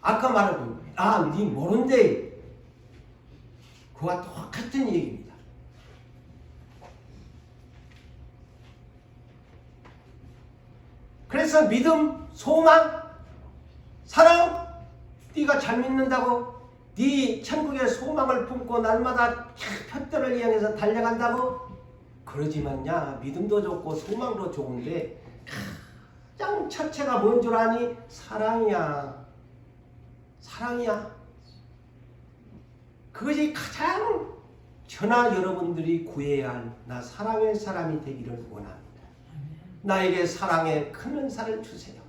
아까 말한 네 모른대. 그와 똑같은 얘기입니다. 그래서 믿음, 소망, 사랑, 네가 잘 믿는다고 네 천국의 소망을 품고 날마다 푯대를 향해서 달려간다고? 그러지만야 믿음도 좋고 소망도 좋은데 가장 첫째가 뭔 줄 아니? 사랑이야. 사랑이야. 그것이 가장 저나 여러분들이 구해야 할 나 사랑의 사람이 되기를 원합니다. 나에게 사랑의 큰 은사를 주세요.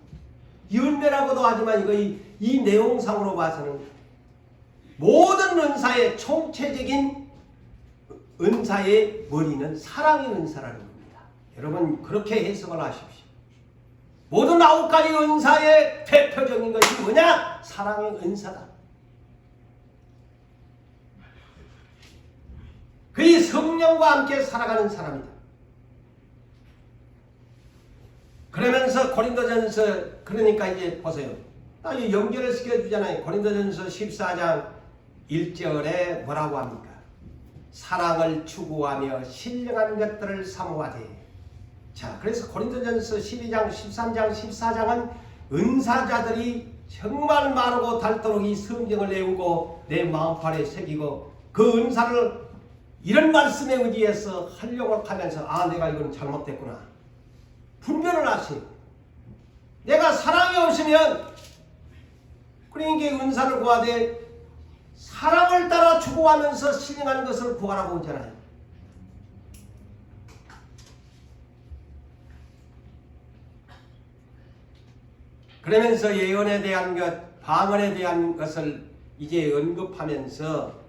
열매라고도 하지만 이 내용상으로 봐서는 모든 은사의 총체적인 은사의 머리는 사랑의 은사라는 겁니다. 여러분 그렇게 해석을 하십시오. 모든 9가지 은사의 대표적인 것이 뭐냐? 사랑의 은사다. 성령과 함께 살아가는 사람이다. 그러면서 고린도전서 그러니까 이제 보세요. 딱 연결을 시켜주잖아요. 고린도전서 14장 1절에 뭐라고 합니까? 사랑을 추구하며 신령한 것들을 사모하되. 자, 그래서 고린도전서 12장, 13장, 14장은 은사자들이 정말 마르고 닳도록 이 성경을 외우고 내 마음판에 새기고 그 은사를 이런 말씀에 의지해서 활용을 하면서 아, 내가 이건 잘못됐구나. 분별을 하세요. 내가 사랑이 없으면 그러니까 은사를 구하되 사랑을 따라 추구하면서 신령한 것을 구하라고 하잖아요. 그러면서 예언에 대한 것, 방언에 대한 것을 이제 언급하면서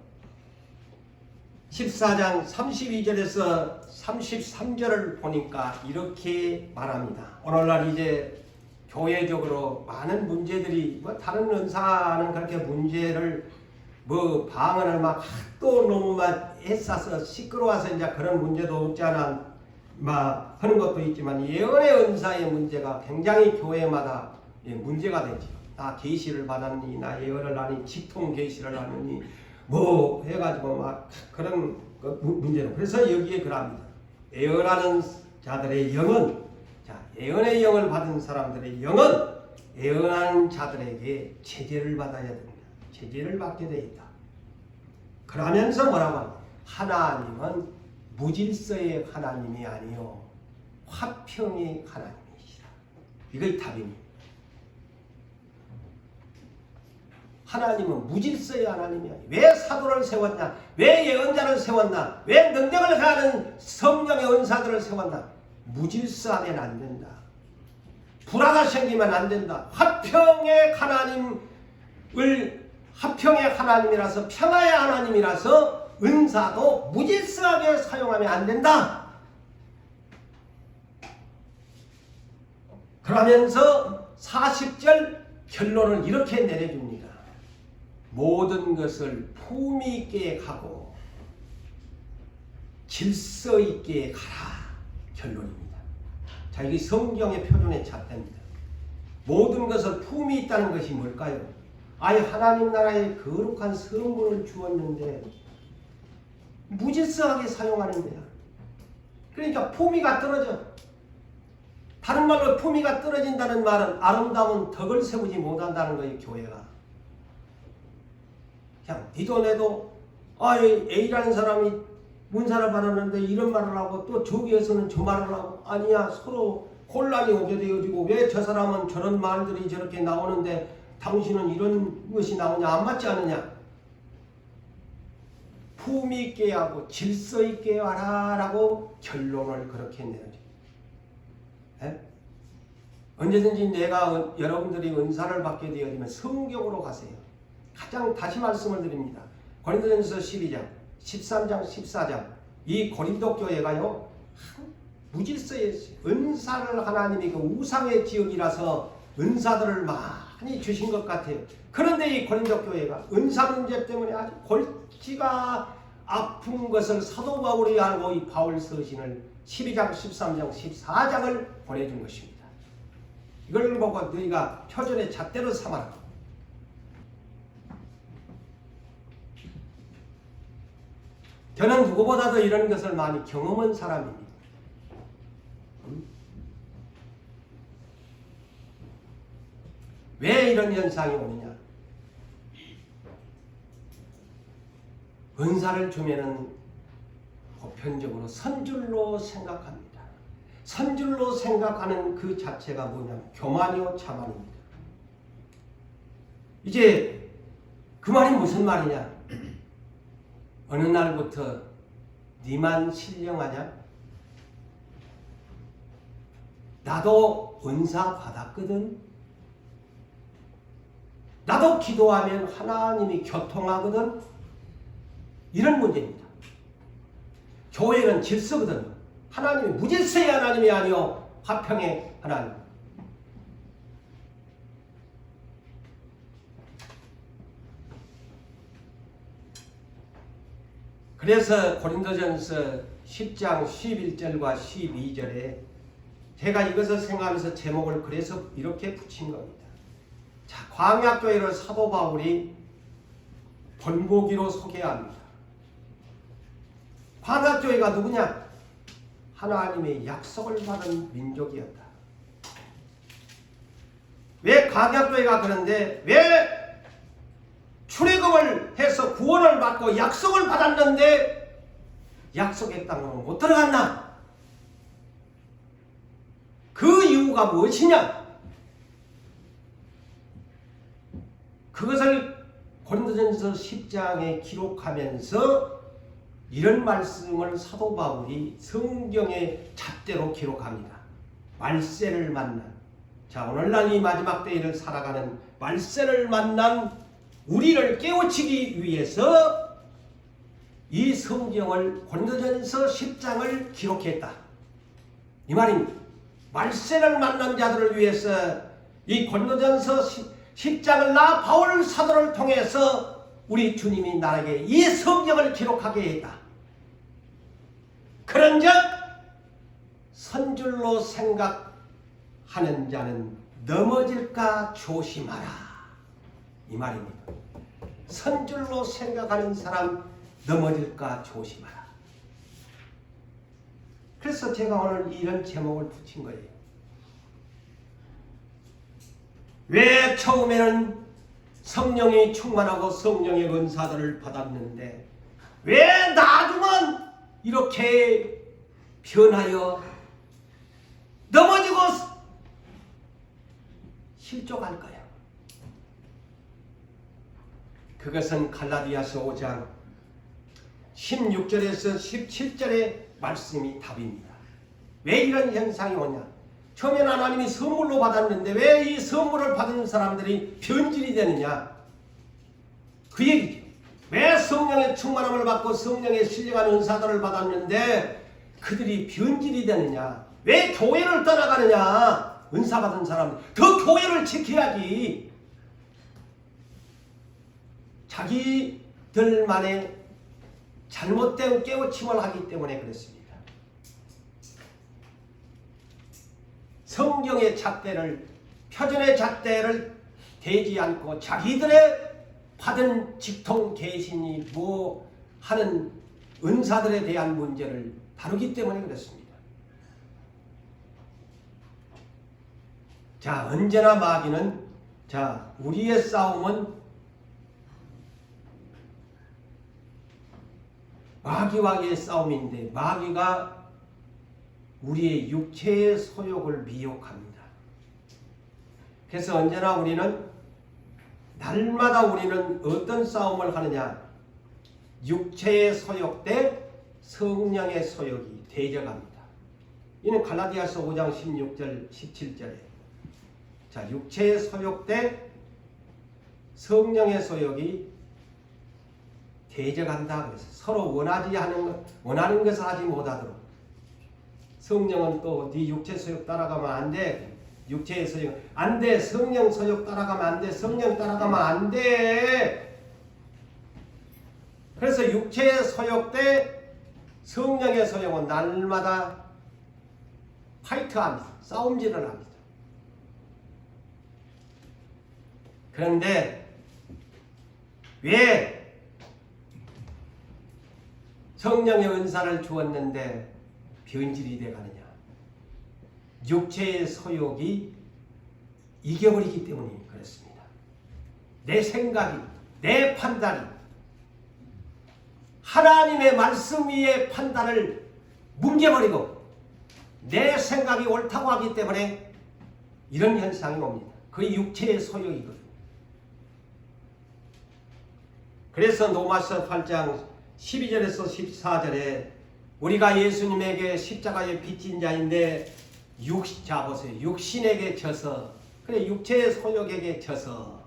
14장 32절에서 33절을 보니까 이렇게 말합니다. 오늘날 이제 교회적으로 많은 문제들이 뭐 다른 은사는 그렇게 문제를 뭐 방언을 막 또 너무 막 애써서 시끄러워서 이제 그런 문제도 없지 않아 막 하는 것도 있지만 예언의 은사의 문제가 굉장히 교회마다 문제가 되죠. 나 계시를 받았니, 나 예언을 하니, 직통 계시를 하느니 뭐 해가지고 막 그런 문제로. 그래서 여기에 그럽니다. 예언하는 자들의 영은, 자, 예언의 영을 받은 사람들의 영은 예언하는 자들에게 제재를 받아야 됩니다. 제재를 받게 되어 있다. 그러면서 뭐라고 하냐? 하나님은 무질서의 하나님이 아니요 화평의 하나님이시라. 이게 답입니다. 하나님은 무질서의 하나님이 아니에요. 왜 사도를 세웠나? 왜 예언자를 세웠나? 왜 능력을 가하는 성령의 은사들을 세웠나? 무질서하면 안 된다. 불화가 생기면 안 된다. 화평의 하나님이라서 평화의 하나님이라서 은사도 무질서하게 사용하면 안 된다. 그러면서 40절 결론을 이렇게 내려줍니다. 모든 것을 품위 있게 하고 질서 있게 가라. 결론입니다. 자, 이게 성경의 표준의 잣대입니다. 모든 것을 품위 있다는 것이 뭘까요? 아예 하나님 나라에 거룩한 성분을 주었는데 무질서하게 사용하는 거야. 그러니까 품위가 떨어져. 다른 말로 품위가 떨어진다는 말은 아름다운 덕을 세우지 못한다는 거예요. 교회가. 그냥 니도 내도 A라는 사람이 문사를 받았는데 이런 말을 하고 또 저기에서는 저 말을 하고 아니야, 서로 혼란이 오게 되어지고 왜 저 사람은 저런 말들이 저렇게 나오는데 당신은 이런 것이 나오냐, 안 맞지 않느냐. 품위 있게 하고 질서 있게 하라라고 결론을 그렇게 내려줘요. 언제든지 내가 여러분들이 은사를 받게 되어지면 성경으로 가세요. 가장 다시 말씀을 드립니다. 고린도전서 12장, 13장, 14장 이 고린도 교회가요 무질서의 은사를 하나님이 그 우상의 지역이라서 은사들을 많이 주신 것 같아요. 그런데 이 고린도 교회가 은사 문제 때문에 아주 골치가 아픈 것을 사도 바울이 알고 이 바울 서신을 12장, 13장, 14장을 보내준 것입니다. 이걸 보고 너희가 표준의 잣대로 삼아라. 저는 누구보다도 이런 것을 많이 경험한 사람입니다. 왜 이런 현상이 오느냐? 은사를 주면은 보편적으로 선줄로 생각합니다. 선줄로 생각하는 그 자체가 뭐냐면 교만이요 자만입니다. 이제 그 말이 무슨 말이냐? 어느 날부터 니만 신령하냐? 나도 은사 받았거든. 나도 기도하면 하나님이 교통하거든. 이런 문제입니다. 교회는 질서거든요. 하나님이 무질서의 하나님이 아니요 화평의 하나님. 그래서 고린도전서 10장 11절과 12절에 제가 이것을 생각하면서 제목을 그래서 이렇게 붙인 겁니다. 자, 광야교회를 사도 바울이 본보기로 소개합니다. 광야교회가 누구냐? 하나님의 약속을 받은 민족이었다. 왜 광야교회가 그런데 왜 출애굽을 해서 구원을 받고 약속을 받았는데 약속의 땅으로 못 들어갔나? 그 이유가 무엇이냐? 그것을 고린도전서 10장에 기록하면서 이런 말씀을 사도 바울이 성경의 잣대로 기록합니다. 말세를 만난, 자, 오늘날 이 마지막 때를 살아가는 말세를 만난 우리를 깨우치기 위해서 이 성경을 고린도전서 10장을 기록했다. 이 말입니다. 말세를 만난 자들을 위해서 이 고린도전서 10장을 나 바울 사도를 통해서 우리 주님이 나에게 이 성경을 기록하게 했다. 그런즉 선줄로 생각하는 자는 넘어질까 조심하라. 이 말입니다. 선줄로 생각하는 사람 넘어질까 조심하라. 그래서 제가 오늘 이런 제목을 붙인 거예요. 왜 처음에는 성령이 충만하고 성령의 은사들을 받았는데 왜 나중은 이렇게 변하여 넘어지고 실족할까요? 그것은 갈라디아서 5장 16절에서 17절의 말씀이 답입니다. 왜 이런 현상이 오냐? 처음에는 하나님이 선물로 받았는데 왜 이 선물을 받은 사람들이 변질이 되느냐? 그 얘기죠. 왜 성령의 충만함을 받고 성령의 신령한 은사들을 받았는데 그들이 변질이 되느냐? 왜 교회를 떠나가느냐? 은사 받은 사람들 더 교회를 지켜야지. 자기들만의 잘못된 깨우침을 하기 때문에 그렇습니다. 성경의 잣대를, 표준의 잣대를 대지 않고 자기들의 받은 직통 계신이 뭐 하는 은사들에 대한 문제를 다루기 때문에 그렇습니다. 자, 언제나 마귀는, 자, 우리의 싸움은 마귀와의 싸움인데 마귀가 우리의 육체의 소욕을 미혹합니다. 그래서 언제나 우리는 날마다 우리는 어떤 싸움을 하느냐? 육체의 소욕 대 성령의 소욕이 대적합니다. 이는 갈라디아서 5장 16절 17절에 자, 육체의 소욕 대 성령의 소욕이 대적한다. 그래서 서로 원하는 것을 하지 못하도록. 성령은 또 네 육체 소욕 따라가면 안 돼. 육체의 소욕 안 돼. 성령 소욕 따라가면 안 돼. 성령 따라가면 안 돼. 그래서 육체의 소욕 대 성령의 소욕은 날마다 파이트합니다. 싸움질을 합니다. 그런데 왜 성령의 은사를 주었는데 변질이 돼가느냐? 육체의 소욕이 이겨버리기 때문에 그렇습니다. 내 생각이, 내 판단이 하나님의 말씀 위에 판단을 뭉개버리고 내 생각이 옳다고 하기 때문에 이런 현상이 옵니다. 그게 육체의 소욕이거든요. 그래서 로마서 8장 12절에서 14절에 우리가 예수님에게 십자가에 빚진 자인데 자 보세요. 육신에게 져서 그래 육체의 소욕에게 져서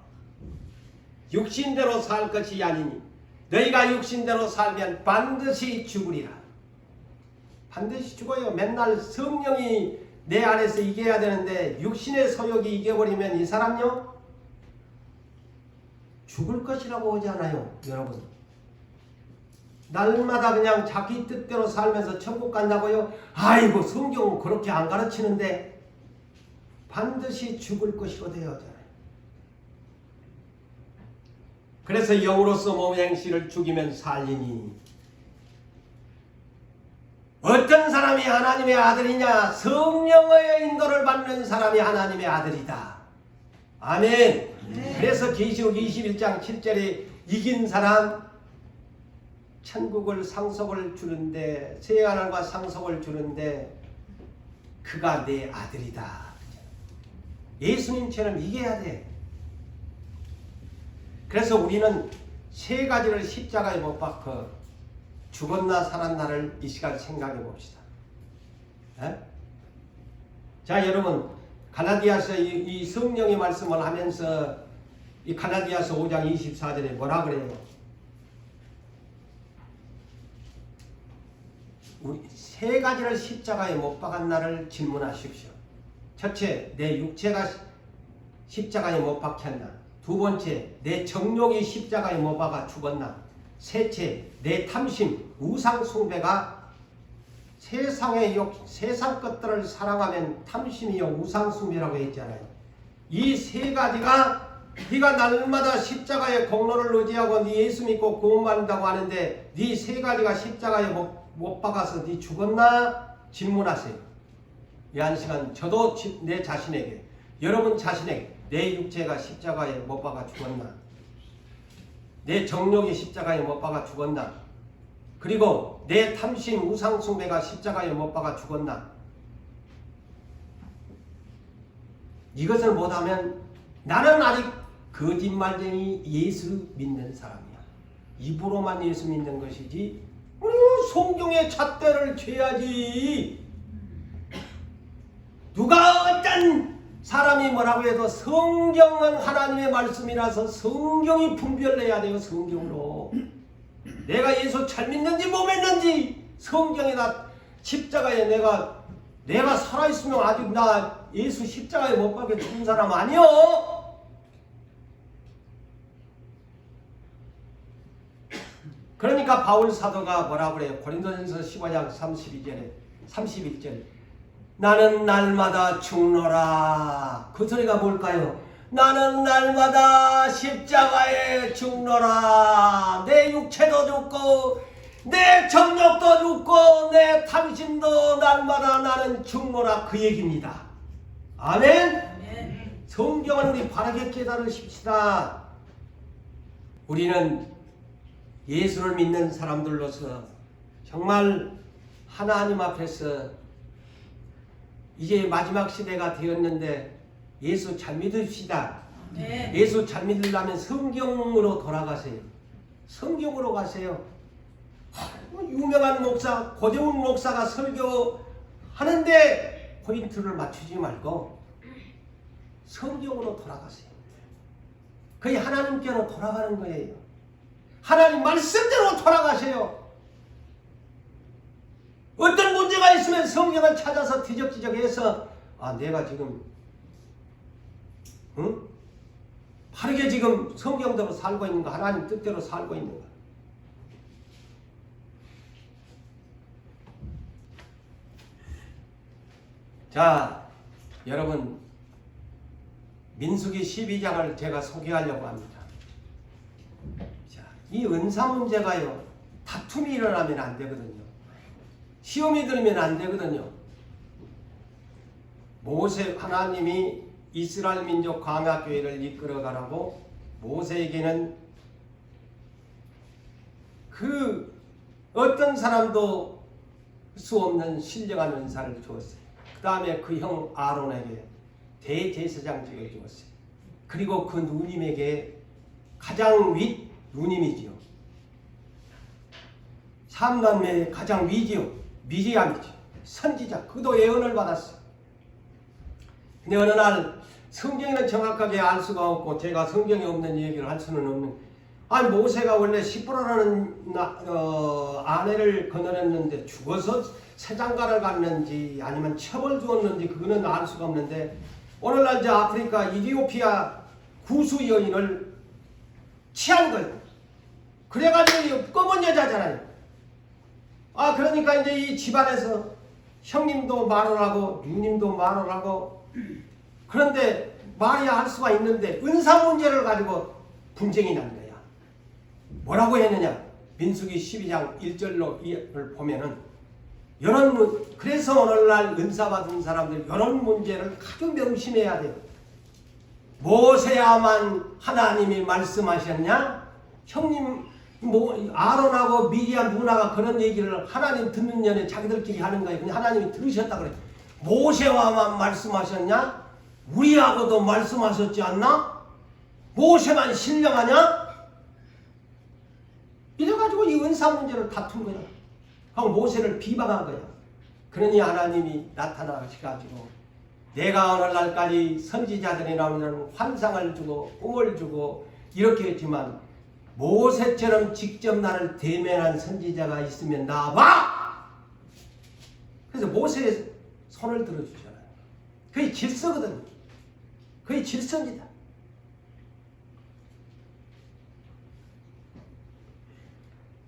육신대로 살 것이 아니니 너희가 육신대로 살면 반드시 죽으리라. 반드시 죽어요. 맨날 성령이 내 안에서 이겨야 되는데 육신의 소욕이 이겨버리면 이 사람요 죽을 것이라고 하지 않아요, 여러분. 날마다 그냥 자기 뜻대로 살면서 천국 간다고요? 아이고 성경은 그렇게 안 가르치는데 반드시 죽을 것이로 되어잖아요. 그래서 영으로서 몸의 행실을 죽이면 살리니 어떤 사람이 하나님의 아들이냐? 성령의 인도를 받는 사람이 하나님의 아들이다. 아멘. 네. 그래서 계시록 21장 7절에 이긴 사람 천국을 상속을 주는데 세하늘과 상속을 주는데 그가 내 아들이다. 예수님처럼 이겨야 돼. 그래서 우리는 세 가지를 십자가에 못 박혀 죽었나 살았나를 이 시간 생각해 봅시다. 에? 자 여러분 갈라디아서 이 성령의 말씀을 하면서 이 갈라디아서 5장 24절에 뭐라 그래요? 우리 세 가지를 십자가에 못 박은 나를 질문하십시오. 첫째, 내 육체가 십자가에 못 박혔나? 두 번째, 내 정욕이 십자가에 못 박아 죽었나? 셋째, 내 탐심, 우상 숭배가 세상의 세상 것들을 사랑하면 탐심이요 우상 숭배라고 했잖아요. 이 세 가지가 네가 날마다 십자가의 공로를 의지하고 네 예수 믿고 구원받는다고 하는데 네 세 가지가 십자가에 못 박아서 네 죽었나? 질문하세요. 이 한 시간 저도 내 자신에게 여러분 자신에게 내 육체가 십자가에 못 박아 죽었나? 내 정욕이 십자가에 못 박아 죽었나? 그리고 내 탐심 우상 숭배가 십자가에 못 박아 죽었나? 이것을 못하면 나는 아직 거짓말쟁이 예수 믿는 사람이야. 입으로만 예수 믿는 것이지 성경의 잣대를 죄야지. 누가 어떤 사람이 뭐라고 해도 성경은 하나님의 말씀이라서 성경이 분별해야 돼요. 성경으로 내가 예수 잘 믿는지 못 믿는지 성경에다 십자가에 내가 살아있으면 아직 나 예수 십자가에 못 박혀 죽은 사람 아니요. 그러니까 바울 사도가 뭐라 그래요? 고린도전서 15장 31절에 나는 날마다 죽노라. 그 소리가 뭘까요? 나는 날마다 십자가에 죽노라. 내 육체도 죽고 내 정욕도 죽고 내 탐심도 날마다 나는 죽노라. 그 얘기입니다. 아멘. 성경을 우리 바르게 깨달으십시다. 우리는 예수를 믿는 사람들로서 정말 하나님 앞에서 이제 마지막 시대가 되었는데 예수 잘 믿읍시다. 네. 예수 잘 믿으려면 성경으로 돌아가세요. 성경으로 가세요. 유명한 목사, 고재훈 목사가 설교하는데 포인트를 맞추지 말고 성경으로 돌아가세요. 그게 하나님께로 돌아가는 거예요. 하나님 말씀대로 돌아가세요. 어떤 문제가 있으면 성경을 찾아서 뒤적뒤적해서 내가 지금 바르게 지금 성경대로 살고 있는가? 하나님 뜻대로 살고 있는가? 자, 여러분 민수기 12장을 제가 소개하려고 합니다. 자, 이 은사 문제가요 다툼이 일어나면 안 되거든요. 시험이 들면 안 되거든요. 모세 하나님이 이스라엘 민족 광야교회를 이끌어가라고 모세에게는 그 어떤 사람도 수 없는 신령한 은사를 주었어요. 그 다음에 그 형 아론에게 대제사장직을 주었어요. 그리고 그 누님에게 가장 윗 누님이지요. 삼남매의 가장 위지요. 미리암이죠. 선지자. 그도 예언을 받았어요. 근데 어느 날 성경에는 정확하게 알 수가 없고 제가 성경에 없는 얘기를 할 수는 없는. 아니 모세가 원래 시프라라는 아내를 거느렸는데 죽어서 세장가를 갔는지 아니면 처벌 주었는지 그거는 알 수가 없는데 오늘날 저 아프리카 이디오피아 구수 여인을 취한 거예요. 그래가지고 검은 여자잖아요. 그러니까 이제 이 집안에서 형님도 말을 하고 누님도 말을 하고 그런데 말이야 할 수가 있는데 은사 문제를 가지고 분쟁이 난 거야. 뭐라고 했느냐? 민수기 12장 1절로 을 보면은 그래서 오늘날 은사 받은 사람들 이런 문제를 아주 명심해야 돼요. 모세야만 하나님이 말씀하셨냐? 형님 아론하고 미리암 누나가 그런 얘기를 하나님 듣는 년에 자기들끼리 하는 거예요. 근데 하나님이 들으셨다 그래. 모세와만 말씀하셨냐? 우리하고도 말씀하셨지 않나? 모세만 신령하냐? 이래가지고 이 은사 문제를 다툰 거야. 하고 모세를 비방한 거야. 그러니 하나님이 나타나셔가지고 내가 오늘날까지 선지자들이 나오는 환상을 주고 꿈을 주고 이렇게 했지만 모세처럼 직접 나를 대면한 선지자가 있으면 나와봐! 그래서 모세의 손을 들어주잖아요. 그게 질서거든요. 그게 질서입니다.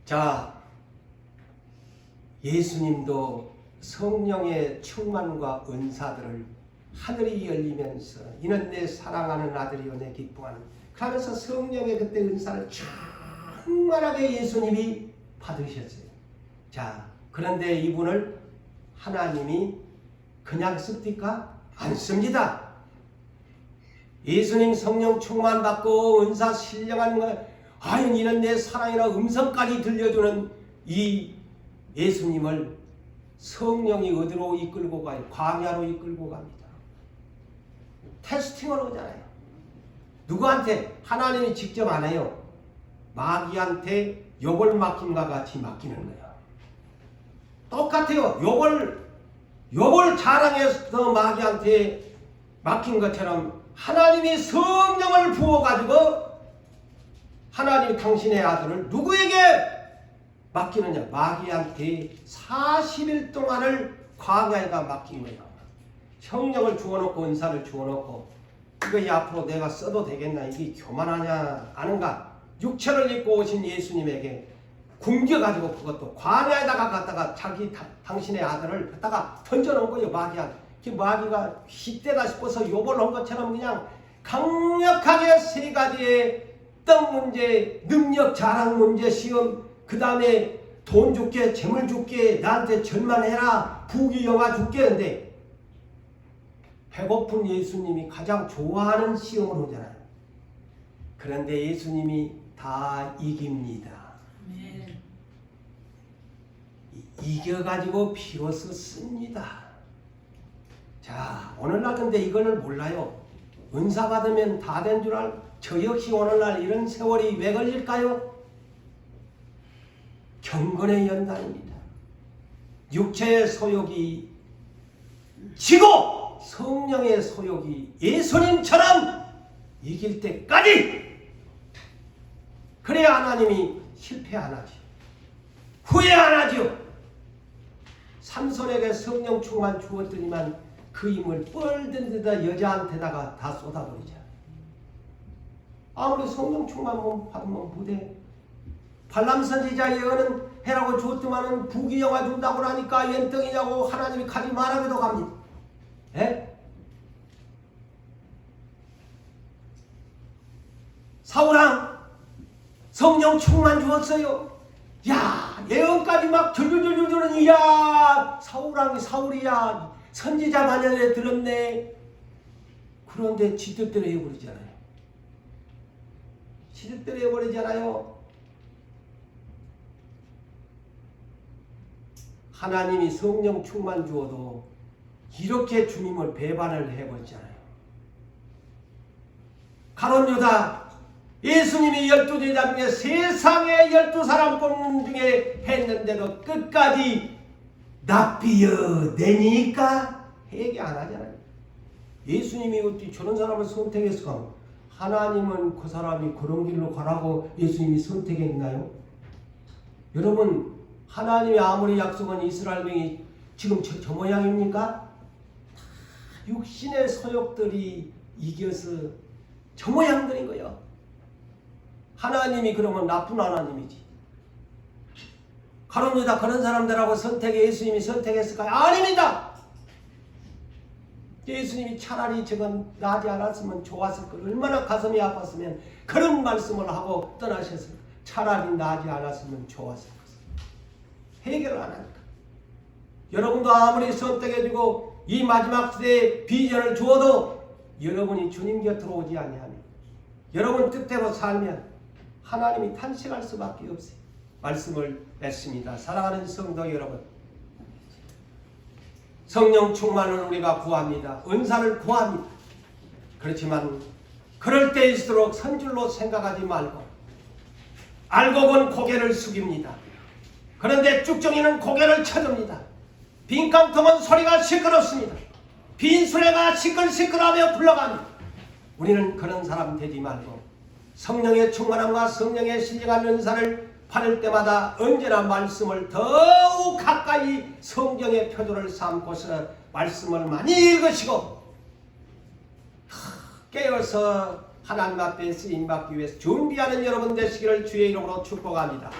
자, 예수님도 성령의 충만과 은사들을 하늘이 열리면서 이는 내 사랑하는 아들이요 내 기뻐하는 그러면서 성령의 그때 은사를 충만하게 예수님이 받으셨어요. 자, 그런데 이분을 하나님이 그냥 씁니까? 안 씁니다. 예수님 성령 충만 받고 은사 신령한 거 이는 내 사랑이라 음성까지 들려주는 이 예수님을 성령이 어디로 이끌고 가요? 광야로 이끌고 갑니다. 테스팅을 오잖아요. 누구한테? 하나님이 직접 안 해요. 마귀한테 욥을 맡김과 같이 맡기는 거예요. 똑같아요. 욥을 자랑해서 마귀한테 맡긴 것처럼 하나님이 성령을 부어가지고 하나님이 당신의 아들을 누구에게 맡기느냐? 마귀한테 40일 동안을 광야에다 맡긴 거예요. 성령을 주어놓고 은사를 주어놓고 이거 앞으로 내가 써도 되겠나? 이게 교만하냐? 아는가? 육체를 입고 오신 예수님에게 굶겨가지고 그것도 광야에다가 갖다가 당신의 아들을 갖다가 던져놓은 거예요. 마귀한테. 마귀가 휘대다 싶어서 욥을 한 것처럼 그냥 강력하게 세 가지의 떡 문제, 능력 자랑 문제, 시험, 그 다음에 돈 줄게, 재물 줄게, 나한테 절만해라, 부귀영화 줄게. 근데 배고픈 예수님이 가장 좋아하는 시험을 오잖아요. 그런데 예수님이 다 이깁니다. 이겨가지고 비로소 씁니다. 자, 오늘날 근데 이거를 몰라요. 은사 받으면 다 된 줄 저 역시 오늘날 이런 세월이 왜 걸릴까요? 경건의 연단입니다. 육체의 소욕이 지고 성령의 소욕이 예수님처럼 이길 때까지 그래야 하나님이 실패 안 하지. 후회 안 하죠. 삼손에게 성령 충만 주었더니만 그 힘을 뻘든 데다 여자한테다가 다 쏟아버리자. 아무리 성령 충만 받으면 못해. 발람 선지자 예언은 해라고 주었더만은 부귀영화 준다고 하니까 연떡이냐고 하나님이 가지 말아도 갑니다. 예? 사울왕 성령 충만 주었어요. 야, 예언까지 막 절절절절하니 야, 사울이야 선지자 반열에 들었네. 그런데 지뜻대로 해버리잖아요. 지뜻대로 해버리잖아요. 하나님이 성령 충만 주어도 이렇게 주님을 배반을 해버리잖아요. 가룟 유다 예수님이 12제자 중에 세상에 12사람 뽑는 중에 했는데도 끝까지 납비여 내니까 회개 안 하잖아요. 예수님이 어떻게 저런 사람을 선택했을까? 하나님은 그 사람이 그런 길로 가라고 예수님이 선택했나요? 여러분, 하나님이 아무리 약속한 이스라엘 명이 지금 저 모양입니까? 육신의 소욕들이 이겨서 저 모양들인 거예요. 하나님이 그러면 나쁜 하나님이지. 가론유다 그런 사람들하고 예수님이 선택했을까요? 아닙니다. 예수님이 차라리 저건 나지 않았으면 좋았을 걸, 얼마나 가슴이 아팠으면 그런 말씀을 하고 떠나셨을까. 차라리 나지 않았으면 좋았을 것을 해결을 안 하니까. 여러분도 아무리 선택해주고 이 마지막 시대에 비전을 주어도 여러분이 주님 곁으로 오지 아니하면, 여러분 뜻대로 살면 하나님이 탄식할 수밖에 없어요. 말씀을 맺습니다. 사랑하는 성도 여러분, 성령 충만을 우리가 구합니다. 은사를 구합니다. 그렇지만 그럴 때일수록 선줄로 생각하지 말고 알고 본 고개를 숙입니다. 그런데 쭉정이는 고개를 쳐듭니다. 빈깡통은 소리가 시끄럽습니다. 빈 수레가 시끌시끌하며 불러갑니다. 우리는 그런 사람 되지 말고 성령의 충만함과 성령의 신령한 은사를 받을 때마다 언제나 말씀을 더욱 가까이 성경의 표도를 삼고서 말씀을 많이 읽으시고 깨어서 하나님 앞에 쓰임받기 위해서 준비하는 여러분 되시기를 주의 이름으로 축복합니다.